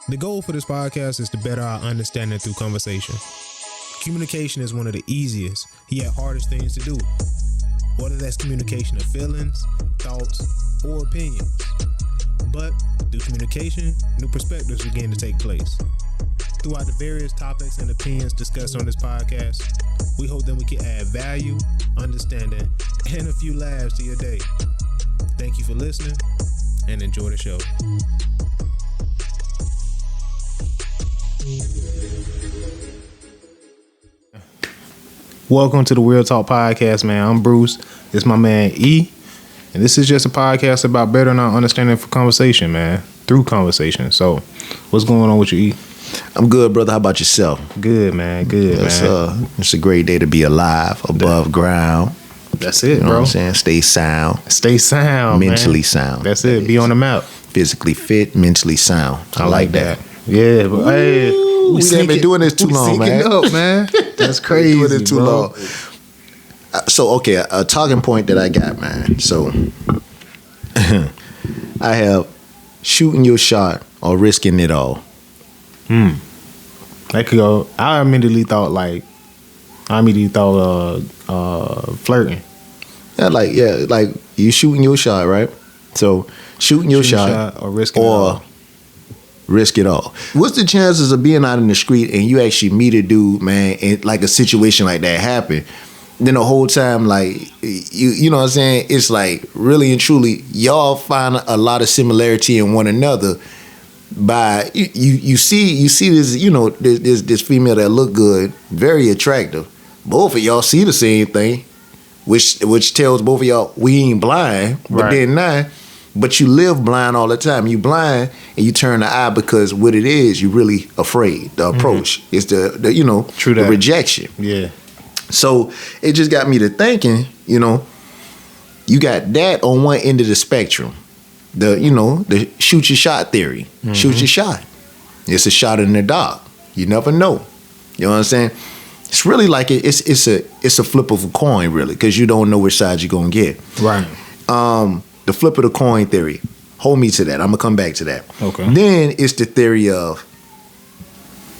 The goal for this podcast is to better our understanding through conversation. Communication is one of the easiest, yet hardest things to do. Whether that's communication of feelings, thoughts, or opinions. But through communication, new perspectives begin to take place. Throughout the various topics and opinions discussed on this podcast, we hope that we can add value, understanding, and a few laughs to your day. Thank you for listening, and enjoy the show. Welcome to the Real Talk Podcast, man. I'm Bruce. This is my man E. And this is just a podcast about bettering our understanding for conversation, man. Through conversation. So, what's going on with you, E? I'm good, brother. How about yourself? Good, man. Good, man. It's a great day to be alive, above ground. That's it, You know bro. what I'm saying? Stay sound. Stay sound, Mentally man. sound. That's it. Be on the map. Physically fit, mentally sound. I like that. Yeah, but hey, we ain't been doing this too long, man. Up, man. That's crazy. Doing it too bro. long. So, okay, a talking point that I got, man. So, I have shooting your shot or risking it all. That could go. I immediately thought flirting. Yeah, like you shooting your shot, right? So, shooting your shot or risking it or all. risk it all. What's the chances of being out in the street and you actually meet a dude, man, and like a situation like that happen? Then the whole time, like you know what I'm saying? It's like really and truly, y'all find a lot of similarity in one another. By you see this, you know, this female that look good, very attractive. Both of y'all see the same thing, which tells both of y'all we ain't blind, but Right. then now. But you live blind all the time. You blind and you turn the eye because what it is, you're really afraid. The approach is the you know, True the that. rejection. Yeah. So it just got me to thinking, you know, you got that on one end of the spectrum. The shoot your shot theory. Shoot your shot. It's a shot in the dark. You never know. You know what I'm saying? It's really like it's a flip of a coin, really, because you don't know which side you're gonna get. Right. The flip of the coin theory. Hold me to that. I'm gonna come back to that. Okay. Then it's the theory of,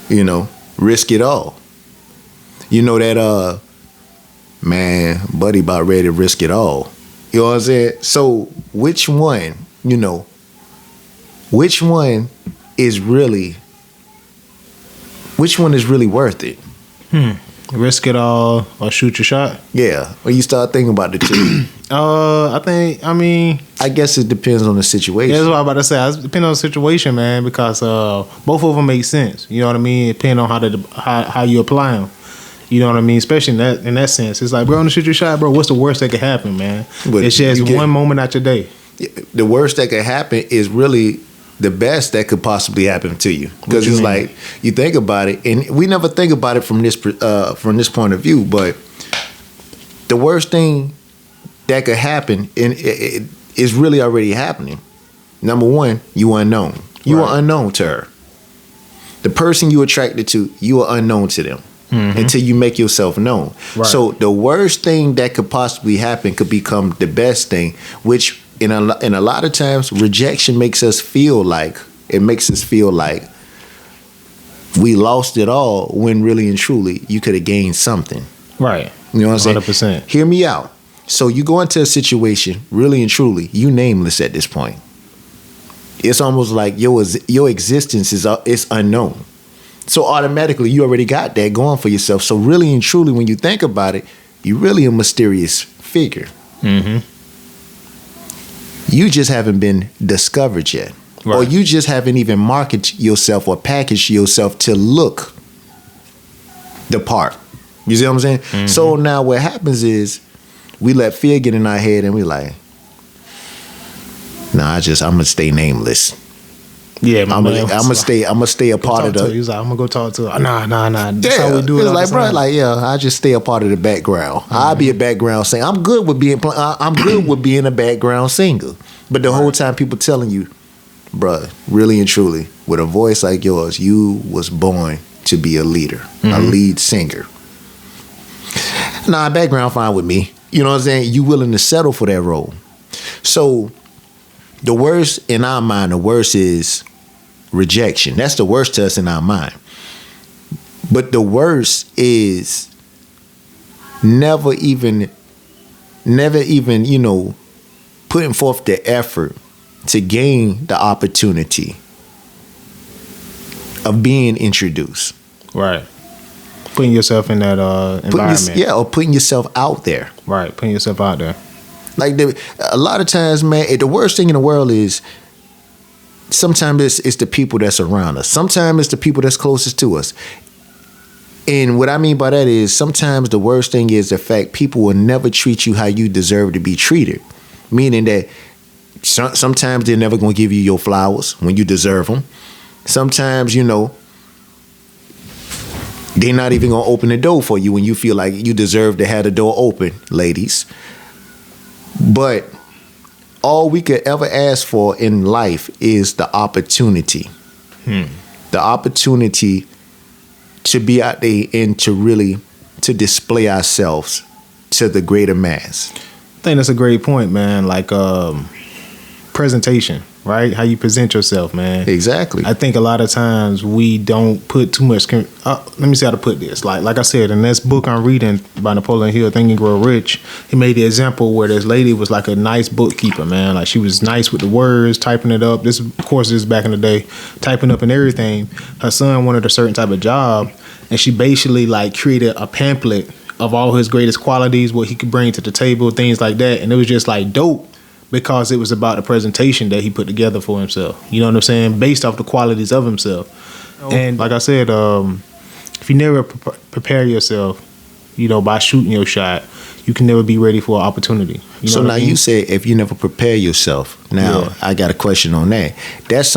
you know, risk it all. You know that man, buddy about ready to risk it all. You know what I'm saying? So which one is really worth it? Risk it all or shoot your shot? Yeah. When you start thinking about the two. I guess it depends on the situation. Yeah, that's what I'm about to say. It depends on the situation, man, because both of them make sense. You know what I mean? Depending on how you apply them. You know what I mean? Especially in that sense. It's like, bro, to shoot your shot, bro, what's the worst that could happen, man? But it's just one moment out your day. The worst that could happen is really the best that could possibly happen to you. Because it's like, you think about it, and we never think about it from this point of view, but the worst thing that could happen, and it is really already happening. Number one, you unknown. You are unknown to her. The person you attracted to, you are unknown to them. Until you make yourself known. Right. So the worst thing that could possibly happen could become the best thing, which in a lot of times rejection makes us feel like we lost it all when really and truly you could have gained something. Right. You know what I'm saying? 100%. Hear me out. So you go into a situation, really and truly, you nameless at this point. It's almost like your existence is unknown. So automatically, you already got that going for yourself. So really and truly, when you think about it, you're really a mysterious figure. You just haven't been discovered yet. Right. Or you just haven't even marketed yourself or packaged yourself to look the part. You see what I'm saying? So now what happens is we let fear get in our head and we like, nah, I'm gonna stay nameless. Yeah, I'm gonna stay a part of the. He's like, I'm gonna go talk to her. Nah. That's how we do it. It's like, bro, I just stay a part of the background. I'll be a background singer. I'm good with being a background singer. But the whole time people telling you, bro, really and truly, with a voice like yours, you was born to be a leader, a lead singer. Nah, background fine with me. You know what I'm saying? You willing to settle for that role. So the worst in our mind, the worst is rejection. That's the worst to us in our mind. But the worst is never even, putting forth the effort to gain the opportunity of being introduced. Right. Putting yourself in that environment. Or putting yourself out there. Right. Putting yourself out there. Like a lot of times, man, the worst thing in the world is sometimes it's the people that's around us. Sometimes it's the people that's closest to us. And what I mean by that is sometimes the worst thing is the fact people will never treat you how you deserve to be treated. Meaning that sometimes they're never going to give you your flowers when you deserve them. Sometimes, they're not even going to open the door for you when you feel like you deserve to have the door open, ladies. But all we could ever ask for in life is the opportunity. The opportunity to be out there and to display ourselves to the greater mass. I think that's a great point, man. Like presentation, right? How you present yourself, man. Exactly. I think a lot of times we don't put too much. Let me see how to put this. Like I said, in this book I'm reading by Napoleon Hill, Think and Grow Rich, he made the example where this lady was like a nice bookkeeper, man. Like she was nice with the words, typing it up. This, of course, this is back in the day, typing up and everything. Her son wanted a certain type of job, and she basically like created a pamphlet of all his greatest qualities, what he could bring to the table, things like that. And it was just like dope because it was about the presentation that he put together for himself. You know what I'm saying? Based off the qualities of himself. And like I said, if you never prepare yourself, by shooting your shot, you can never be ready for an opportunity. So now you say if you never prepare yourself. Now I got a question on that. That's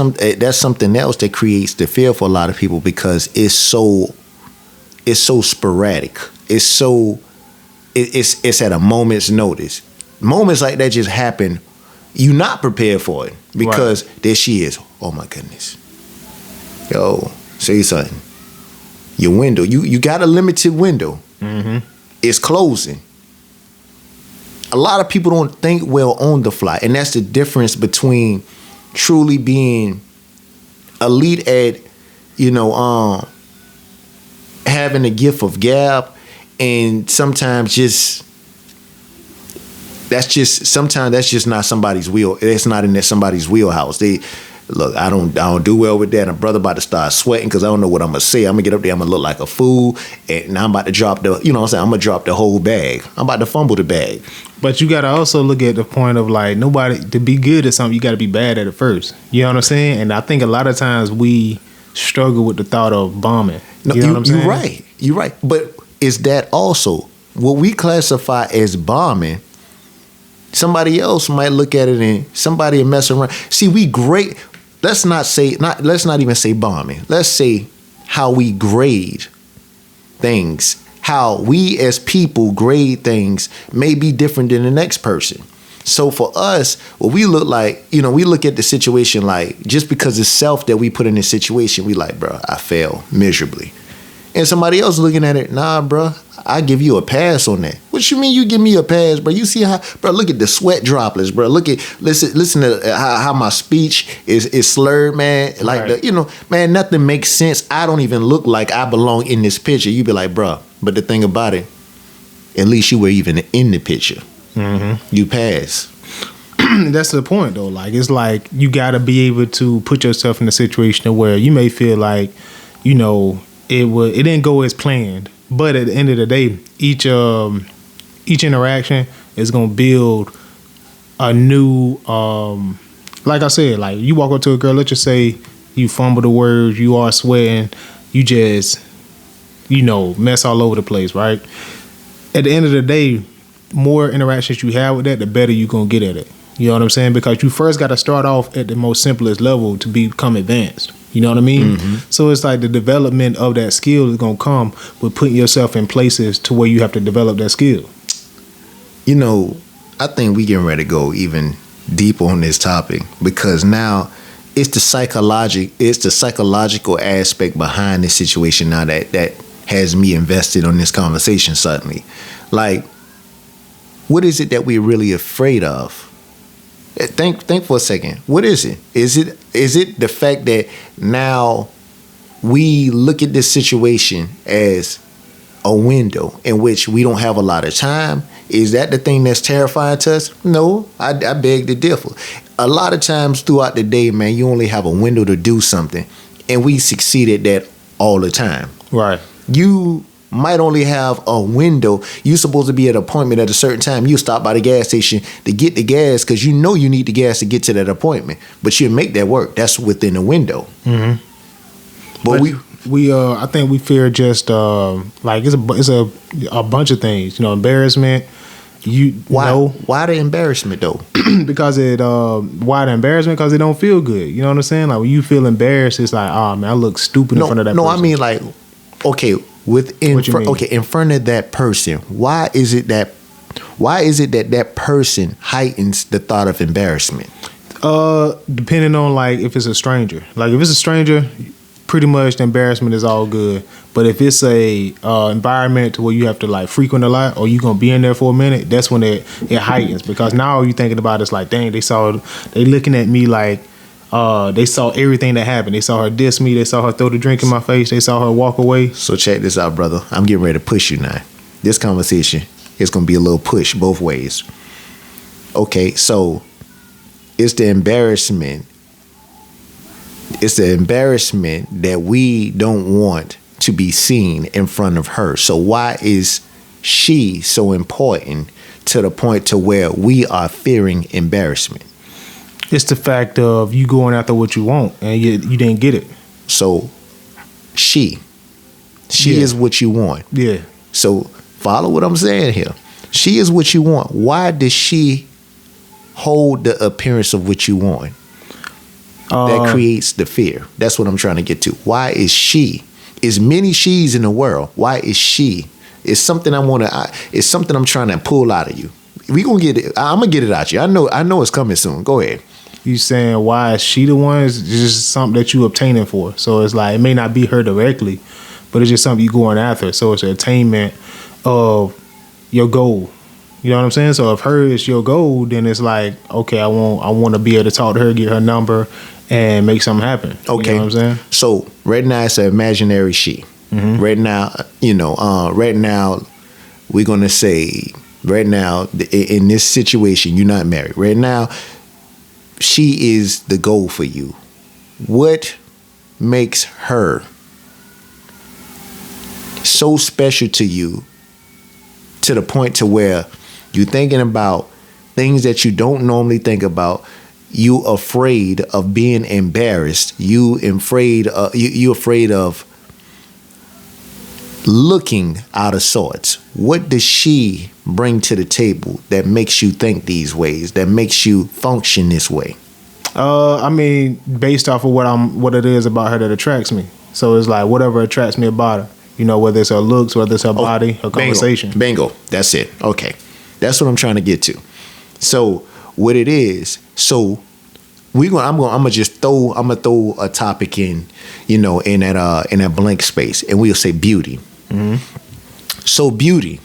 something else that creates the fear for a lot of people because it's so sporadic. It's at a moment's notice. Moments like that just happen. You're not prepared for it because there she is. Oh my goodness. Yo, say something. Your window. You got a limited window. Mm-hmm. It's closing. A lot of people don't think well on the fly, and that's the difference between truly being elite at, having a gift of gab, and sometimes that's just not somebody's wheel. It's not in somebody's wheelhouse. Look, I don't do well with that. And brother about to start sweating because I don't know what I'm gonna say. I'm gonna get up there. I'm gonna look like a fool, and I'm about to drop the. I'm gonna drop the whole bag. I'm about to fumble the bag. But you gotta also look at the point of like nobody to be good at something. You gotta be bad at it first. You know what I'm saying? And I think a lot of times we struggle with the thought of bombing. You know what I'm saying? You're right. But is that also what we classify as bombing? Somebody else might look at it and somebody will mess around. See, we great. Let's not even say bombing. Let's say how we grade things. How we as people grade things may be different than the next person. So for us, what we look like, we look at the situation like just because it's self that we put in this situation, we like, bro, I fail miserably. And somebody else looking at it, nah, bro, I give you a pass on that. What you mean you give me a pass, bro? You see how, bro, look at the sweat droplets, bro. Listen to how my speech is slurred, man. Like, man, nothing makes sense. I don't even look like I belong in this picture. You be like, bro, but the thing about it, at least you were even in the picture. Mm-hmm. You pass. That's the point, though. Like, it's like you got to be able to put yourself in a situation where you may feel like, it didn't go as planned, but at the end of the day, each interaction is gonna build a new. Like I said, like you walk up to a girl, let's just say you fumble the words, you are sweating, you just mess all over the place, right? At the end of the day, more interactions you have with that, the better you're gonna get at it. You know what I'm saying? Because you first got to start off at the most simplest level to become advanced. You know what I mean? Mm-hmm. So it's like the development of that skill is going to come with putting yourself in places to where you have to develop that skill. I think we getting ready to go even deeper on this topic because now it's the psychological aspect behind this situation now that has me invested on this conversation suddenly. Like, what is it that we're really afraid of? Think for a second. What is it? Is it the fact that now we look at this situation as a window in which we don't have a lot of time? Is that the thing that's terrifying to us? No, I beg to differ. A lot of times throughout the day, man, you only have a window to do something, and we succeed at that all the time. Right. You might only have a window. You're supposed to be at an appointment at a certain time. You stop by the gas station to get the gas because you know you need the gas to get to that appointment. But you make that work. That's within the window. Mm-hmm. But we I think we fear just like it's a bunch of things. Embarrassment. Why the embarrassment though? Because why the embarrassment? Because it don't feel good. You know what I'm saying? Like when you feel embarrassed, it's like, oh man, I look stupid in front of that person. No, I mean like, okay, in front of that person. Why is it that person heightens the thought of embarrassment? Depending on like if it's a stranger. Like if it's a stranger, pretty much the embarrassment is all good. But if it's a environment to where you have to like frequent a lot, or you gonna be in there for a minute, that's when it heightens. Because now you thinking about it's like, dang, they looking at me like they saw everything that happened. They saw her diss me. They saw her throw the drink in my face. They saw her walk away. So check this out, brother. I'm getting ready to push you now. This conversation is gonna be a little push both ways. Okay, so it's the embarrassment. It's the embarrassment that we don't want to be seen in front of her. So why is she so important to the point to where we are fearing embarrassment? It's the fact of you going after what you want and you didn't get it. So she is what you want. Yeah. So follow what I'm saying here. She is what you want. Why does she hold the appearance of what you want? That creates the fear. That's what I'm trying to get to. Why is she? Is many she's in the world. Why is she? It's something it's something I'm trying to pull out of you. We gonna get it. I'm gonna get it out of you. I know it's coming soon. Go ahead. You saying why is she the one? It's just something that you obtaining for. So it's like it may not be her directly, but it's just something you going after. So it's an attainment of your goal. You know what I'm saying? So if her is your goal, then it's like, okay, I want to be able to talk to her, get her number, and make something happen. Okay. You know what I'm saying? So right now it's an imaginary she. Mm-hmm. Right now, we're gonna say right now in this situation you're not married. Right now, she is the goal for you. What makes her so special to you to the point to where you're thinking about things that you don't normally think about? You afraid of being embarrassed. You afraid of looking out of sorts. What does she bring to the table that makes you think these ways? That makes you function this way? I mean, based off of what it is about her that attracts me. So it's like whatever attracts me about her. You know, whether it's her looks, whether it's her body, her conversation. Bingo. That's it. Okay. That's what I'm trying to get to. So what it is, so I'm gonna throw a topic in, in that blank space, and we'll say beauty. Mm-hmm. So beauty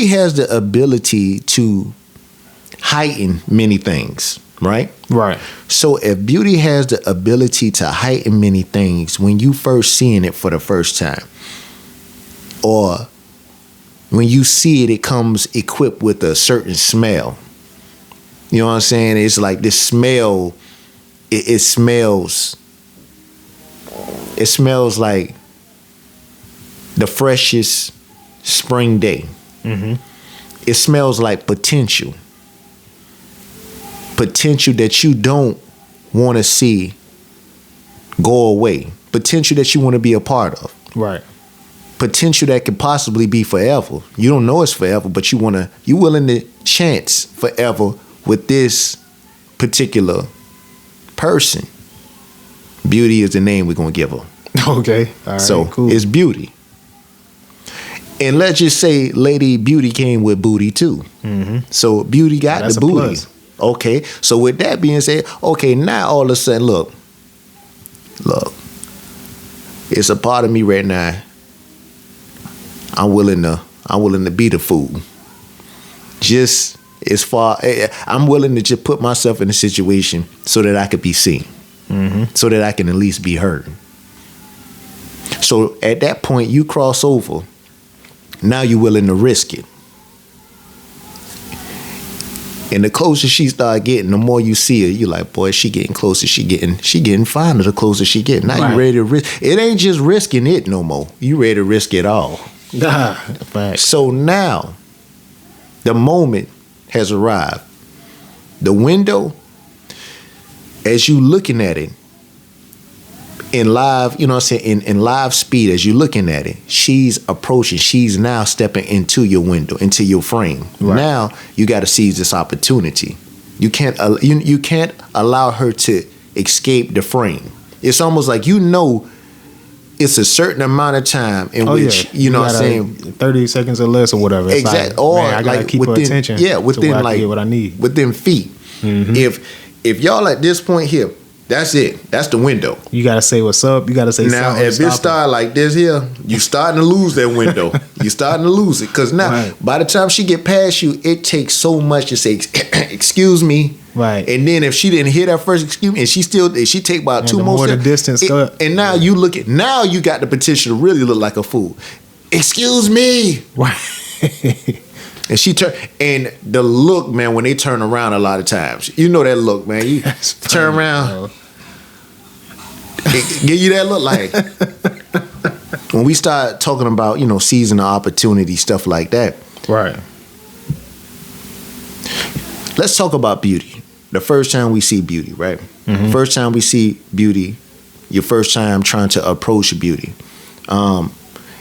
has the ability to heighten many things, right? Right. So if beauty has the ability to heighten many things when you first seeing it for the first time, or when you see it, it comes equipped with a certain smell. You know what I'm saying? It's like this smell, it smells like the freshest spring day. Mm-hmm. It smells like potential that you don't want to see go away, potential that you want to be a part of. Right. Potential that could possibly be forever. You don't know it's forever, but you're willing to chance forever with this particular person. Beauty is the name we're gonna give her. Okay. All right, so cool. It's beauty. And let's just say Lady Beauty came with booty too. Mm-hmm. So beauty got the booty. Plus. Okay. So with that being said, okay, now all of a sudden, look. It's a part of me right now. I'm willing to be the fool. Just I'm willing to just put myself in a situation so that I could be seen, so that I can at least be heard. So at that point, you cross over. Now you're willing to risk it. And the closer she start getting, the more you see her, you're like, boy, she getting closer. She getting finer the closer she getting. Now you ready to risk. It ain't just risking it no more. You ready to risk it all. So now, the moment has arrived. The window, as you looking at it, in live, you know what I'm saying, in live speed, as you're looking at it, she's approaching. She's now stepping into your window, into your frame. Right. Now you got to seize this opportunity. You can't allow her to escape the frame. It's almost like it's a certain amount of time in which you know what I'm saying, 30 seconds or less or whatever. Exactly. Or I gotta like keep her attention. Yeah, within I get what I need. Within feet. If y'all at this point here. That's it. That's the window. You gotta say what's up. You gotta say now. If it start like this here, you starting to lose that window. You starting to lose it because now, by the time she get past you, it takes so much to say, "Excuse me." Right. And then if she didn't hear that first excuse me, and she take about two more steps, the distance. And now you now you got the potential to really look like a fool. Excuse me. Right. And she and the look, man, when they turn around a lot of times, you know that look, man. You turn around. Bro. Give you that look like when we start talking about, seizing the opportunity, stuff like that. Right. Let's talk about beauty. The first time we see beauty, right? First time we see beauty, your first time trying to approach beauty.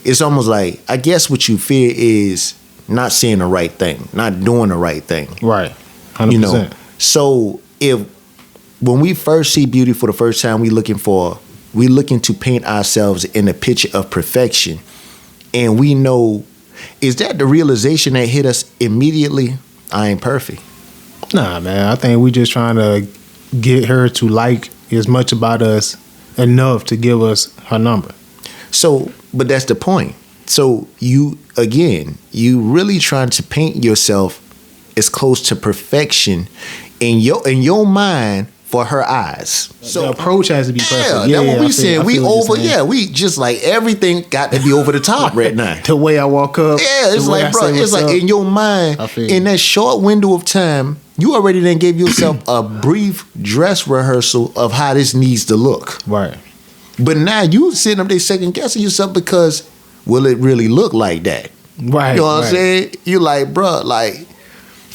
It's almost like, I guess what you fear is not saying the right thing, not doing the right thing. Right. 100%. So when we first see beauty for the first time, we looking to paint ourselves in a picture of perfection. And we know, is that the realization that hit us immediately? I ain't perfect. Nah, man. I think we just trying to get her to like as much about us enough to give us her number. So, but that's the point. So you really trying to paint yourself as close to perfection in your mind for her eyes. So the approach has to be perfect. Yeah, that's what we saying. We just like everything got to be over the top right now. The way I walk up. Yeah, it's like, bro, it's like in your mind, in that short window of time, you already then gave yourself a brief dress rehearsal of how this needs to look. Right. But now you sitting up there second guessing yourself because will it really look like that? Right. You know what I'm saying? You like, bro, like,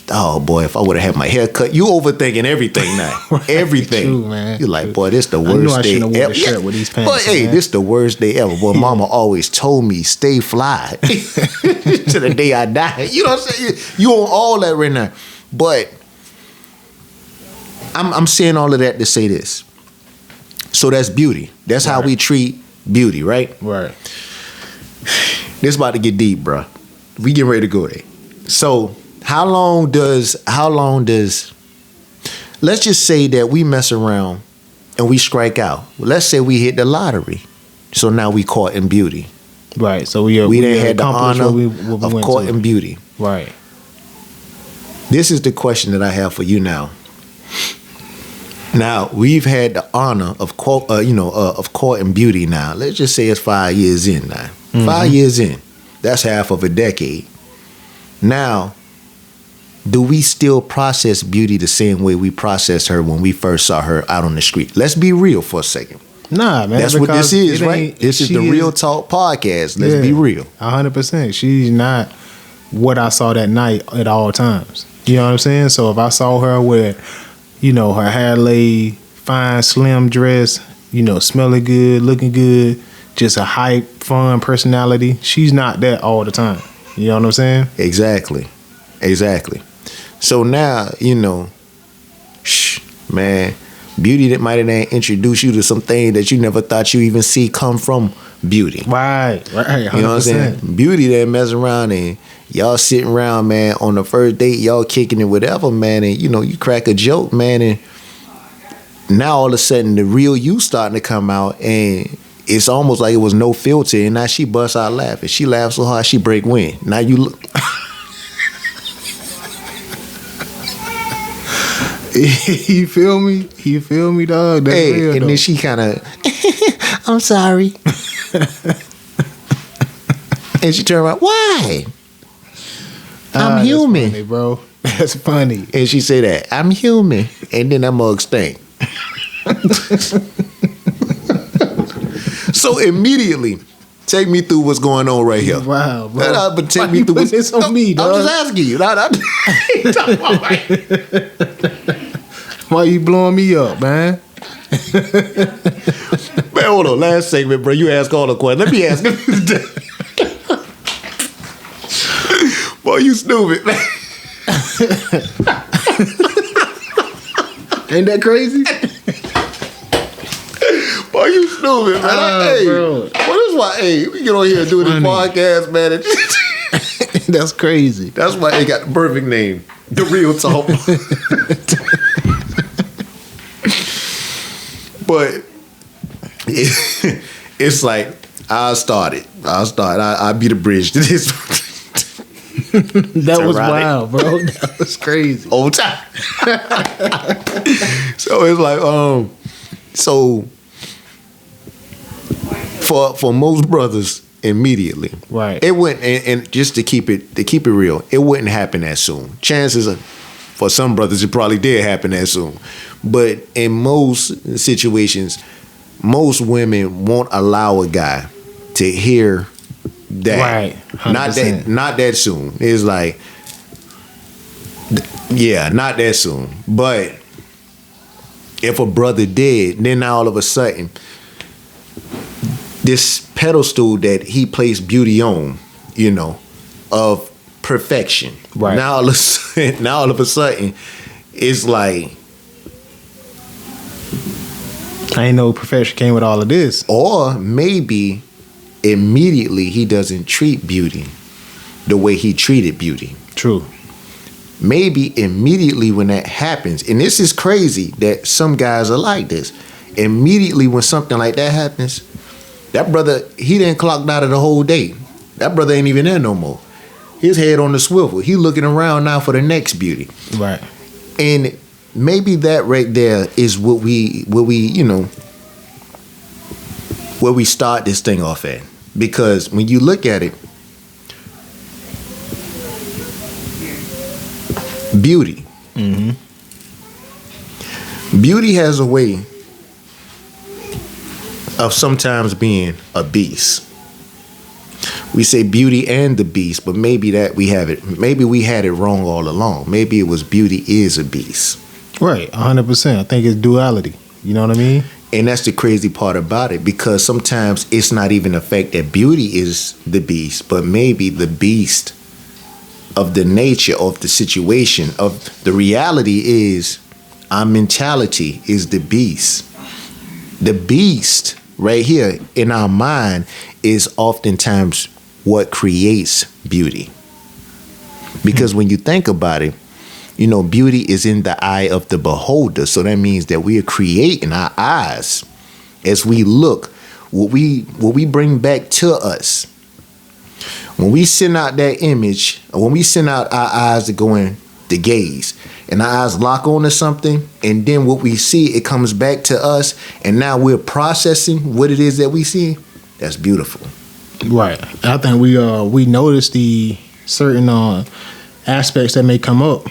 oh boy, if I would have had my hair cut, you overthinking everything now. Right. Everything. True, man. You're like, boy, this the worst day ever. Shirt with these pants, but hey, this the worst day ever. Boy, mama always told me stay fly to the day I die. You know what I'm saying? You on all that right now. But I'm saying all of that to say this. So that's beauty. That's how we treat beauty, right? Right. This about to get deep, bro. We getting ready to go there. So how long does let's just say that we mess around and we strike out. Let's say we hit the lottery. So now we caught in beauty. Right. So we done had the honor of caught in beauty. Right. This is the question that I have for you now. Now we've had the honor of caught in beauty. Now let's just say it's 5 years in now. 5 years in, that's half of a decade. Now, do we still process beauty the same way we processed her when we first saw her out on the street? Let's be real for a second. Nah, man. That's what this is, right? This is the Real Talk podcast. Let's be real. 100%. She's not what I saw that night at all times. You know what I'm saying? So if I saw her with, her hair laid, fine, slim dress, smelling good, looking good, just a hype, fun personality, she's not that all the time. You know what I'm saying? Exactly. So now, man, beauty that might have introduced you to something that you never thought you even see come from beauty. Right. 100%. You know what I'm saying? Beauty that mess around and y'all sitting around, man, on the first date, y'all kicking it, whatever, man, and you crack a joke, man, and now all of a sudden the real you starting to come out, and it's almost like it was no filter, and now she busts out laughing. She laughs so hard she break wind. Now you look. You feel me? You feel me, dog? That's real, and though. then she kind of, I'm sorry. And she turned around, why? I'm human. That's funny, bro. That's funny. And she said that, I'm human. And then that mug stank. So immediately, take me through what's going on right here. Wow, bro. But take Why me you through putting this on me, I'm dog? just asking you. Why you blowing me up, man? Man, hold on. Last segment, bro. You ask all the questions. Let me ask him. Boy, you stupid, man. Ain't that crazy? Boy, you stupid, man. Hey, bro. what is why? Hey, we get on here and do this podcast, man. That's crazy. That's why they got the perfect name, The Real Talk. But it's like I'll be the bridge to this. That was wild, bro. That was crazy. Old time. So it's like, so for most brothers, immediately, Right. It wouldn't, and just to keep it real, it wouldn't happen that soon. Chances are, for some brothers, it probably did happen that soon. But in most situations, most women won't allow a guy to hear that. Right. 100%. Not that soon. It's like, yeah, not that soon. But if a brother did, then all of a sudden, this pedestal that he placed beauty on, of perfection. Right. Now all of a sudden, it's like, I ain't know perfection came with all of this. or maybe immediately he doesn't treat beauty the way he treated beauty. True. Maybe immediately when that happens, and this is crazy that some guys are like this. Immediately when something like that happens, that brother, he didn't clock out of the whole day. That brother ain't even there no more. His head on the swivel. He looking around now for the next beauty. Right. And maybe that right there is where we start this thing off at. Because when you look at it, beauty. Mm-hmm. Beauty has a way of sometimes being a beast. We say Beauty and the Beast, but maybe we had it wrong all along. Maybe it was Beauty is a beast. Right, 100%. I think it's duality. You know what I mean? And that's the crazy part about it, because sometimes it's not even the fact that beauty is the beast, but maybe the beast of the nature of the situation, of the reality is our mentality is the beast. The beast right here in our mind is oftentimes what creates beauty. Because when you think about it, beauty is in the eye of the beholder. So that means that we are creating our eyes as we look, what we bring back to us. When we send out that image, or when we send out our eyes to go in to gaze, and our eyes lock onto something, and then what we see, it comes back to us, and now we're processing what it is that we see. That's beautiful. Right. I think we notice the certain aspects that may come up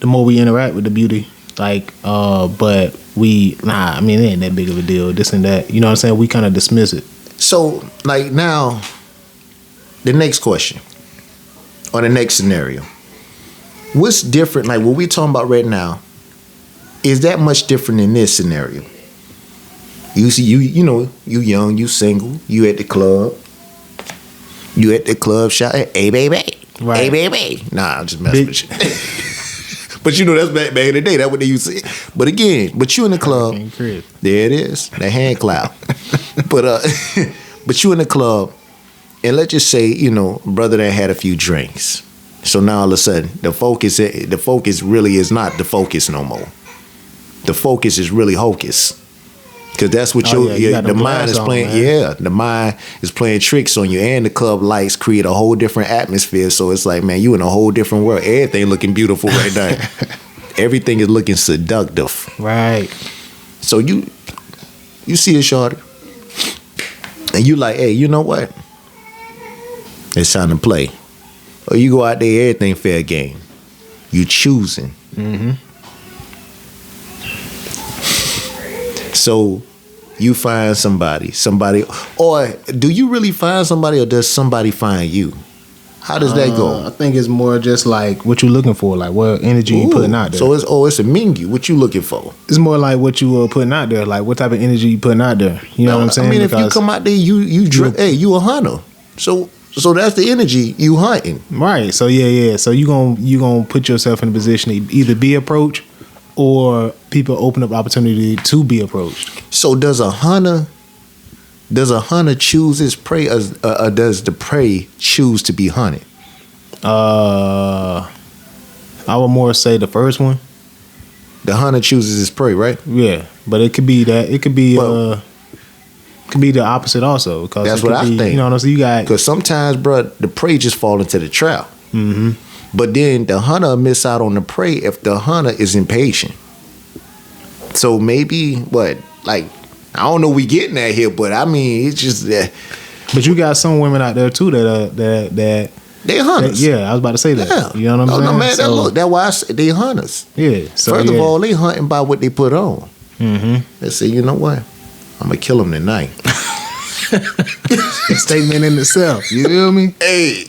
the more we interact with the beauty. Like, but it ain't that big of a deal, this and that. You know what I'm saying? We kind of dismiss it. So, like, now, the next question, or the next scenario. What's different, like what we talking about right now, is that much different in this scenario? You see, you young, you single, you at the club shouting, hey baby, right. Hey baby. Nah, I'm just messing with you. But that's back in the day, that's what they used to say. But again, you in the club, there it is, the hand cloud. But you in the club, and let's just say, brother that had a few drinks. So now all of a sudden, the focus really is not the focus no more. The focus is really hocus. Because that's what the mind is playing. Yeah, the mind is playing tricks on you, and the club lights create a whole different atmosphere. So it's like, man, you in a whole different world. Everything looking beautiful right now. everything is looking seductive. Right. So you see a shorty, and you like, hey, you know what? It's time to play. Or you go out there, everything fair game. You choosing. Mm-hmm. So you find somebody, or do you really find somebody, or does somebody find you? How does that go? I think it's more just like what you're looking for, like what energy you putting out there. So it's a mingu. What you looking for? It's more like what you putting out there, like what type of energy you putting out there. You know what I'm saying? I mean, if you come out there, you a hunter. So that's the energy you hunting. Right. So yeah. So you gonna put yourself in a position to either be approached or people open up opportunity to be approached. So does a hunter choose his prey, or does the prey choose to be hunted? I would more say the first one. The hunter chooses his prey, right? Yeah, but it could be that. It could be could be the opposite also. Because that's what I think. You know what I'm saying? You got, because sometimes, bro, the prey just fall into the trap. Mm-hmm. But then the hunter miss out on the prey if the hunter is impatient. So maybe I don't know we getting at here, but I mean it's just that. But you got some women out there too that they hunters. Yeah, I was about to say that. Yeah. You know what I'm saying? No, man, that's why I say they hunters. Yeah. So First of all, they hunting by what they put on. Mm-hmm. They say, you know what? I'm gonna kill them tonight. Statement in itself. You feel me? Hey,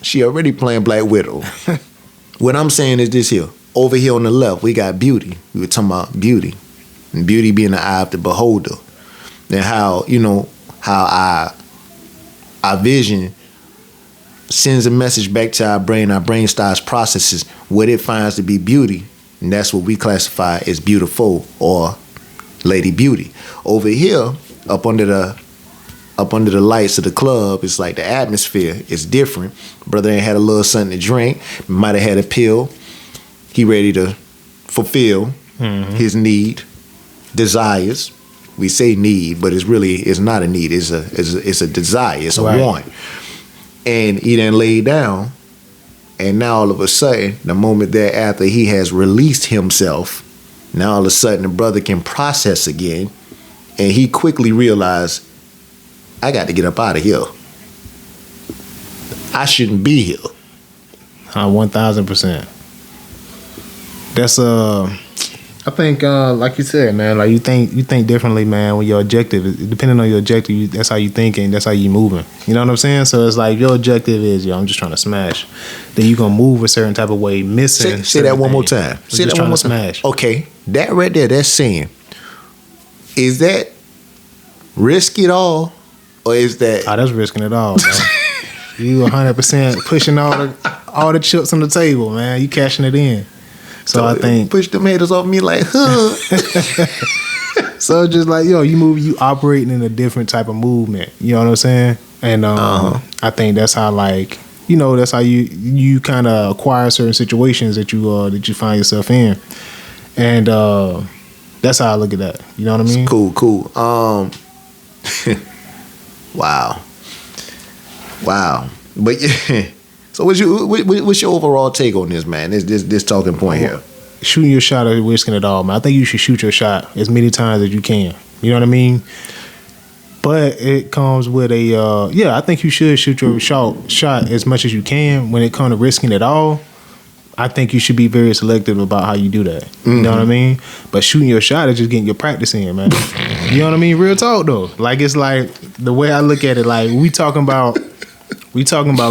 she already playing Black Widow. What I'm saying is this here. Over here on the left, we got beauty. We were talking about beauty. And beauty being the eye of the beholder. And how our vision sends a message back to our brain starts processes what it finds to be beauty. And that's what we classify as beautiful or Lady Beauty. Over here, up under the lights of the club, it's like the atmosphere is different. Brother ain't had a little something to drink, might have had a pill. He ready to fulfill his need, desires. We say need, but it's not a need. It's a desire. It's a want. And he then laid down, and now all of a sudden, the moment thereafter he has released himself, now all of a sudden the brother can process again, and he quickly realized, I got to get up out of here. I shouldn't be here. 1000%. That's I think like you said, man, like you think differently, man. When your objective, depending on your objective, that's how you thinking, that's how you moving. You know what I'm saying? So it's like your objective is, I'm just trying to smash. Then you gonna move a certain type of way, missing. Say that one more time. Say that one more time. Smash. Okay, that right there, that's saying, is that risk it all, or is that? Oh, that's risking it all, man. You 100% pushing all the chips on the table, man. You cashing it in. So I think push them haters off me like, huh? So just like, you operating in a different type of movement. You know what I'm saying? And I think that's how, like, that's how you kind of acquire certain situations that you find yourself in, and that's how I look at that. You know what I mean? Cool. Wow. But yeah. So what's your overall take on this, man? This talking point here. Shooting your shot or risking it all, man. I think you should shoot your shot as many times as you can. You know what I mean? But it comes with I think you should shoot your shot as much as you can. When it comes to risking it all, I think you should be very selective about how you do that. You know what I mean? But shooting your shot is just getting your practice in, man. You know what I mean? Real talk though. Like, it's like the way I look at it, like we talking about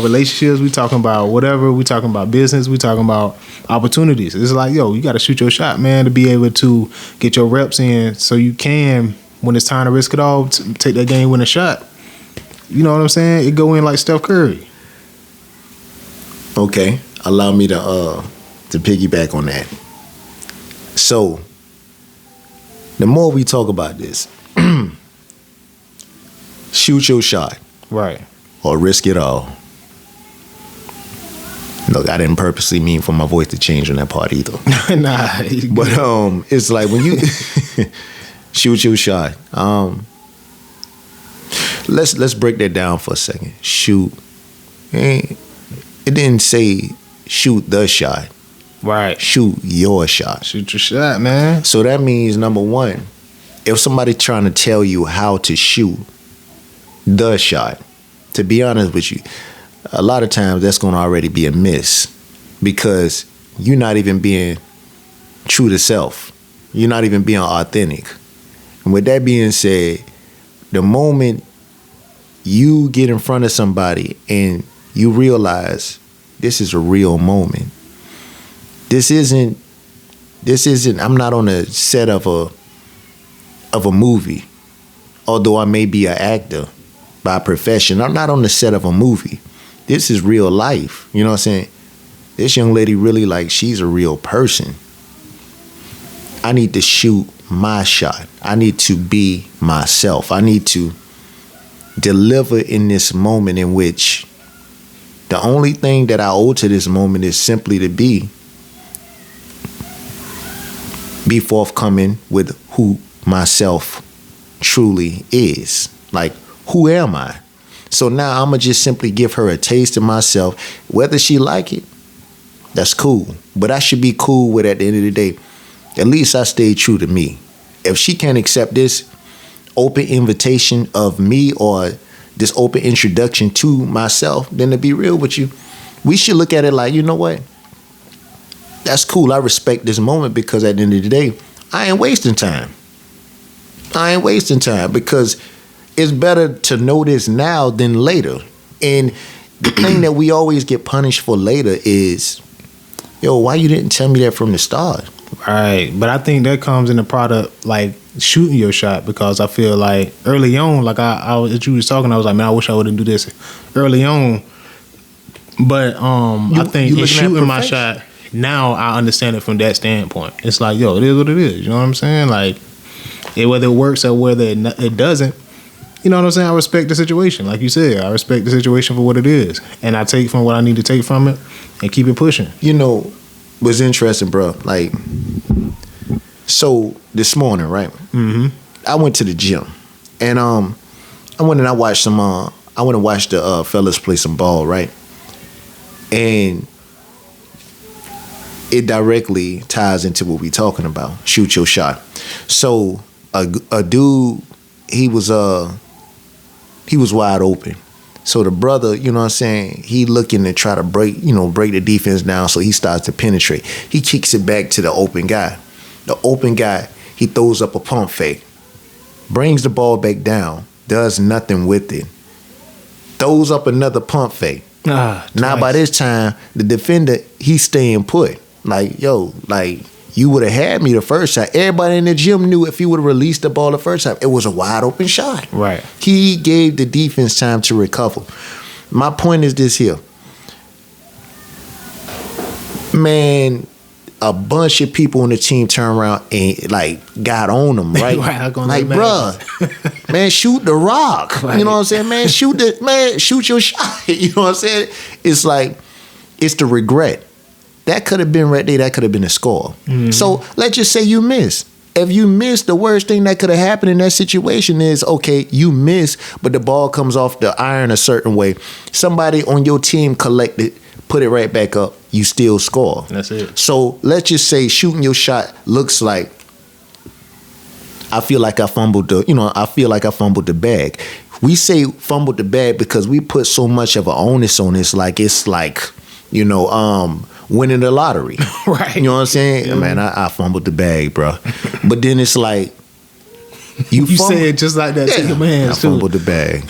relationships, we talking about whatever, we talking about business, we talking about opportunities. It's like, you got to shoot your shot, man, to be able to get your reps in so you can, when it's time to risk it all, take that game winning shot. You know what I'm saying? It go in like Steph Curry. Okay, allow me to piggyback on that. So, the more we talk about this, shoot your shot. Right. Or risk it all. Look, I didn't purposely mean for my voice to change on that part either. Nah. But it's like when you shoot your shot. Let's break that down for a second. Shoot. It didn't say shoot the shot. Right. Shoot your shot. Shoot your shot, man. So that means, number one, if somebody's trying to tell you how to shoot the shot, to be honest with you, a lot of times that's going to already be a miss, because you're not even being true to self. You're not even being authentic. And with that being said, the moment you get in front of somebody and you realize this is a real moment, this isn't I'm not on a set of a movie, although I may be an actor by profession. I'm not on the set of a movie. This is real life. You know what I'm saying? This young lady really, like, she's a real person. I need to shoot my shot. I need to be myself. I need to deliver in this moment in which the only thing that I owe to this moment is simply to be forthcoming with who myself truly is. Like, who am I? So now I'm going to just simply give her a taste of myself. Whether she like it, that's cool. But I should be cool with, at the end of the day, at least I stayed true to me. If she can't accept this open invitation of me, or this open introduction to myself, then to be real with you, we should look at it like, you know what? That's cool. I respect this moment, because at the end of the day, I ain't wasting time. I ain't wasting time, because it's better to know this now than later. And the thing that we always get punished for later is, yo, why you didn't tell me that from the start? Right. But I think that comes in the product, like, shooting your shot, because I feel like early on, like as you was talking, I was like, man, I wish I wouldn't do this early on. But I think in shooting my shot, now I understand it from that standpoint. It's like, yo, it is what it is. You know what I'm saying? Like, whether it works or whether it doesn't, you know what I'm saying? I respect the situation. Like you said, I respect the situation for what it is. And I take from what I need to take from it and keep it pushing. You know, what's interesting, bro? Like, so this morning, right? Mm-hmm. I went to the gym. And I went and I watched some, I went and watched the fellas play some ball, right? And it directly ties into what we talking about. Shoot your shot. So a dude, he was wide open. So the brother, you know what I'm saying, he looking to try to break the defense down, so he starts to penetrate. He kicks it back to the open guy. The open guy, he throws up a pump fake, brings the ball back down, does nothing with it, throws up another pump fake. Now by this time, the defender, he's staying put. Like, yo, like, you would have had me the first time. Everybody in the gym knew if he would have released the ball the first time, it was a wide open shot. Right. He gave the defense time to recover. My point is this here. Man, a bunch of people on the team turned around and, like, got on them, right? Right, like, bruh, man, shoot the rock. Right. You know what I'm saying? Man, shoot your shot. You know what I'm saying? It's like, it's the regret. That could have been right there. That could have been a score. Mm-hmm. So let's just say you miss. If you miss, the worst thing that could have happened in that situation is, okay, you miss, but the ball comes off the iron a certain way. Somebody on your team collected, put it right back up. You still score. That's it. So let's just say shooting your shot looks like, I feel like I fumbled the bag. We say fumbled the bag because we put so much of an onus on this. Like, it's like, winning the lottery. Right. You know what I'm saying? Yeah. Man, I fumbled the bag, bro. But then it's like, you say it just like that. Yeah, to your hands, I fumbled the bag.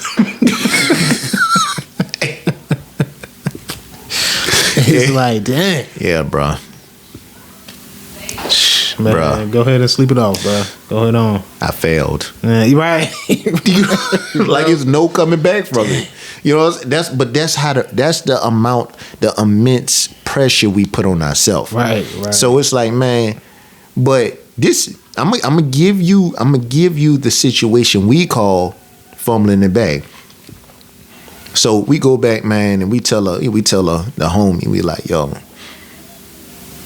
It's like, dang. Yeah, bro. Man, bruh, go ahead and sleep it off, bro. Go ahead on. I failed. You right. Like, it's no coming back from it. You know, that's the immense pressure we put on ourselves. Right. So it's like, man, but this, I'm gonna give you the situation we call fumbling the bag. So we go back, man, and we tell her, the homie, we like, yo,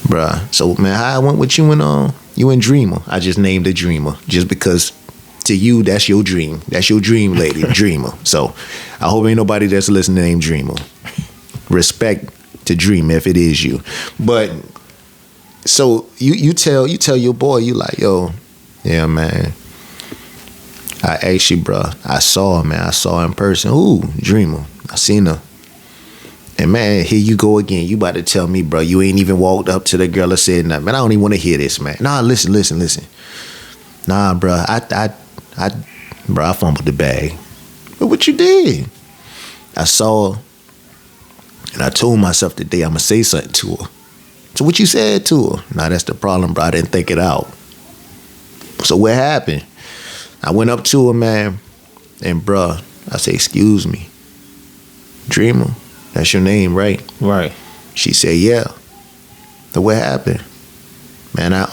bruh. So, man, how I went with you and Dreamer. I just named her Dreamer just because to you, that's your dream. That's your dream lady, Dreamer. So I hope ain't nobody that's listening named Dreamer. Respect to Dream if it is you. But So you tell your boy, you like, yo, yeah, man. I actually, bro, I saw her, man. I saw her in person. Ooh, dreamer. I seen her. And man, here you go again. You about to tell me, bro, you ain't even walked up to the girl and said nothing. Man, I don't even want to hear this, man. Nah, listen. Nah, bro, I fumbled the bag. But what you did? I saw her, and I told myself today I'm gonna say something to her. So what you said to her? Nah, that's the problem, bro. I didn't think it out. So what happened? I went up to her, man, and bro, I said, excuse me, Dreamer, that's your name, right? Right. She said, yeah. So what happened? Man, I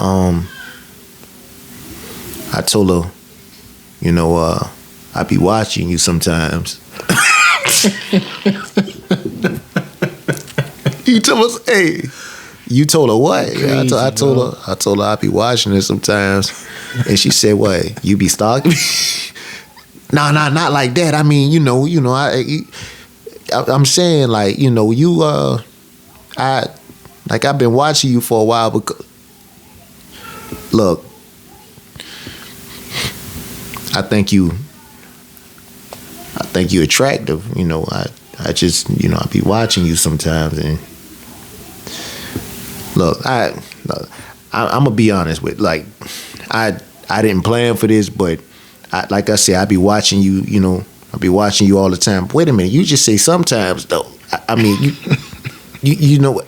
told her, you know, I be watching you sometimes. You told us, hey, you told her what? Crazy, I told her I be watching her sometimes, and she said, what? You be stalking me? Nah, not like that. I mean, you know, I'm saying, like, you know, I've been watching you for a while. Because, look, I think you attractive. You know, I just, you know, I be watching you sometimes, and look, I'm gonna be honest with, like, I didn't plan for this, but like I said, I be watching you. You know, I be watching you all the time. Wait a minute, you just say sometimes though. I mean, you know,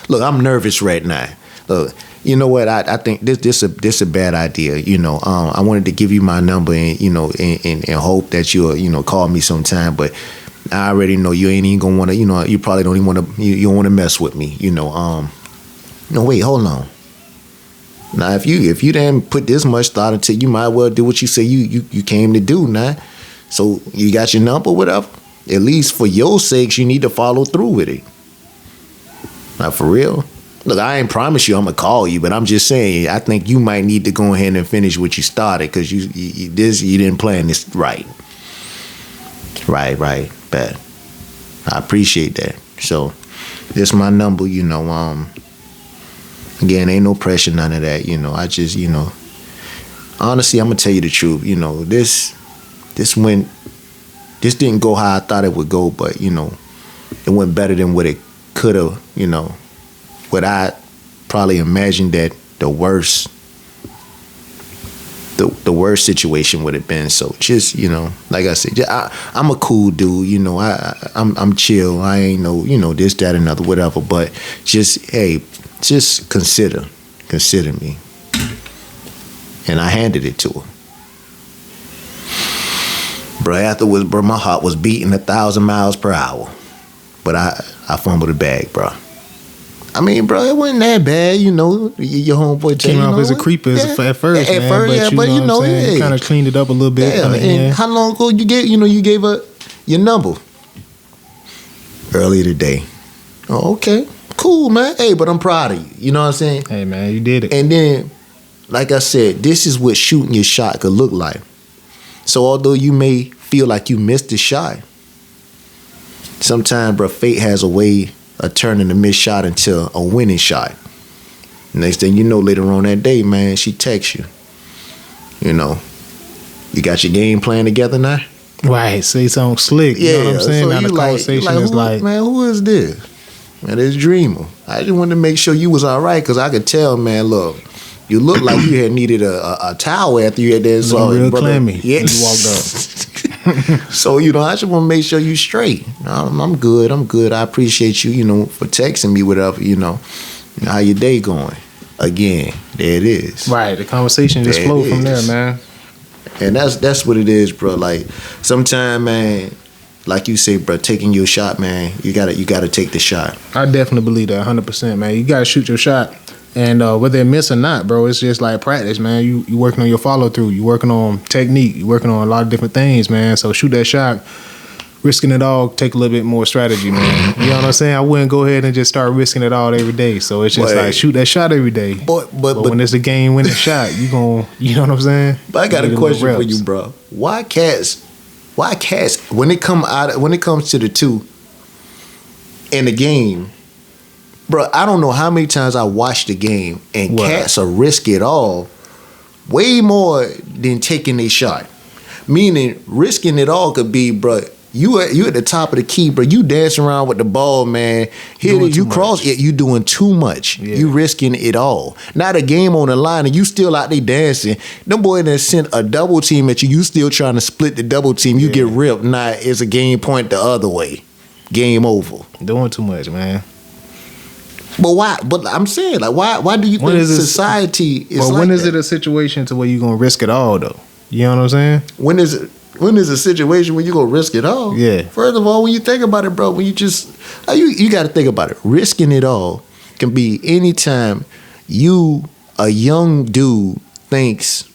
look, I'm nervous right now. Look, you know what? I think this a bad idea. You know, I wanted to give you my number and, you know, and hope that you'll, you know, call me sometime, but I already know you ain't even gonna want to. You know, you probably don't even want to. You don't want to mess with me. You know, no, wait, hold on. Now, if you didn't put this much thought into it, you might well do what you say you came to do, now. So you got your number, whatever. At least for your sakes, you need to follow through with it. Now, for real. Look, I ain't promise you I'm gonna call you, but I'm just saying I think you might need to go ahead and finish what you started, because you didn't plan this right. Right. Bad. I appreciate that. So this my number, you know. Again, ain't no pressure, none of that. You know, I just, you know, honestly, I'm gonna tell you the truth. You know, this didn't go how I thought it would go, but, you know, it went better than what it could have. You know, what I probably imagined that the worst situation would have been. So just, you know, like I said, I'm a cool dude. You know, I'm chill. I ain't no, you know, this, that, another, whatever. But just, hey, just consider me. And I handed it to her. Bro, afterwards, bro, my heart was beating 1,000 miles per hour. But I fumbled the bag, bro. I mean, bro, it wasn't that bad, you know. Your homeboy came off as a creeper at first, man. But you know, hey, kind of cleaned it up a little bit. Yeah, and how long ago you gave her your number? Earlier today. Oh, okay. Cool, man. Hey, but I'm proud of you. You know what I'm saying? Hey, man, you did it. And then, like I said, this is what shooting your shot could look like. So although you may feel like you missed the shot, sometimes, bro, fate has a way of turning the missed shot into a winning shot. Next thing you know, later on that day, man, she texts you. You know, you got your game plan together now? Right, say something slick. Yeah, you know what I'm saying? so now the conversation is like, man, who is this? Man, it's Dreamer. I just wanted to make sure you was all right, because I could tell, man, look, you look like you had needed a towel after you had that. So real clammy. Yeah. You walked up. So, you know, I just want to make sure you straight. I'm good. I appreciate you, you know, for texting me, whatever, you know. How your day going? Again, there it is. Right, the conversation just flowed from there, man. And that's what it is, bro. Like, sometimes, man, like you say, bro, taking your shot, man, you gotta take the shot. I definitely believe that 100%, man. You gotta shoot your shot. And whether it miss or not, bro, it's just like practice, man. You working on your follow through. You working on technique. You working on a lot of different things, man. So shoot that shot. Risking it all take a little bit more strategy, man. You know what I'm saying? I wouldn't go ahead and just start risking it all every day. So it's just like shoot that shot every day. But when it's a game winning shot, you know what I'm saying? But I got a question for you, bro. Why cats when it comes to the two in the game, bro, I don't know how many times I watched the game and What? cats are risk it all way more than taking a shot. Meaning, risking it all could be, bro, you at the top of the key, bro. You dancing around with the ball, man. Here Doing you too cross it, you doing too much. Yeah. You risking it all. Not a game on the line and you still out there dancing. Them boy that sent a double team at you, you still trying to split the double team. You get ripped. Nah, it's a game point the other way. Game over. Doing too much, man. But why? But I'm saying, like, why do you When think is this- society is But like when is that? it a situation to where you gonna risk it all though? You know what I'm saying? When is it? When is a situation when you gonna risk it all? Yeah. First of all, when you think about it, bro, when you just you got to think about it. Risking it all can be anytime you, a young dude, thinks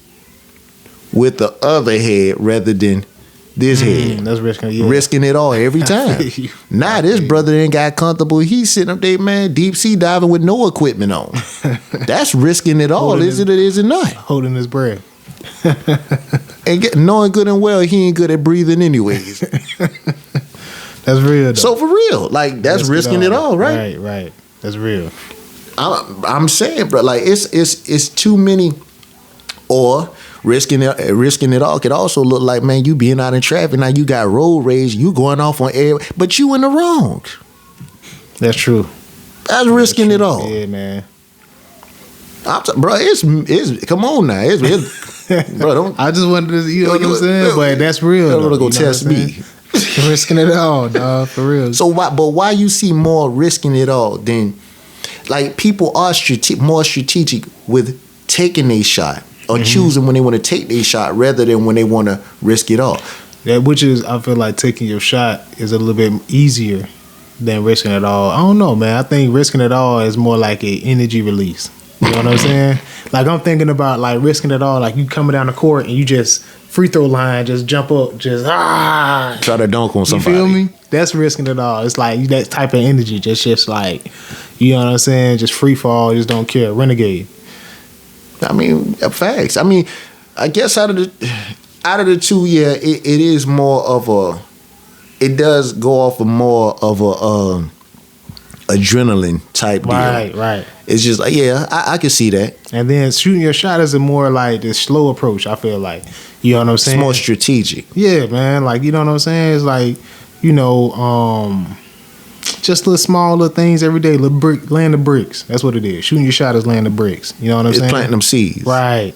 with the other head rather than this head. That's risking. Yeah. Risking it all every time. feel you. Nah, this brother ain't got comfortable. He's sitting up there, man, deep sea diving with no equipment on. That's risking it all, Holding is it or is it not? Holding his breath. And knowing good and well he ain't good at breathing anyways. That's real though. So for real, like that's risking it all, right? Right. That's real. I'm saying, bro, like it's too many. Or risking it all could also look like, man, you being out in traffic now, you got road rage, you going off on air, but you in the wrong. That's true. That's risking it all. Yeah, man. Bro, it's come on now, it's bro. Don't I just wanted to, you know what I'm saying? But that's real. don't wanna go though, you know test what I'm me. saying? Risking it all, dog, for real. So why you see more risking it all than like people are more strategic with taking a shot or choosing when they want to take a shot rather than when they want to risk it all. That which is, I feel like taking your shot is a little bit easier than risking it all. I don't know, man. I think risking it all is more like a energy release. You know what I'm saying? Like I'm thinking about like risking it all, like you coming down the court and you just free throw line, just jump up, just Try to dunk on somebody. You feel me? That's risking it all. It's like that type of energy, just like, you know what I'm saying? Just free fall, just don't care, renegade. I mean, facts. I mean, I guess out of the two, yeah, it is more of a. It does go off of more of a adrenaline type deal. Right. It's just like, yeah, I can see that. And then shooting your shot is a more like this slow approach, I feel like. You know what I'm saying? It's more strategic. Yeah, man. Like, you know what I'm saying? It's like, you know, just little small little things every day. Laying the bricks. That's what it is. Shooting your shot is laying the bricks. You know what I'm saying? It's planting them seeds. Right.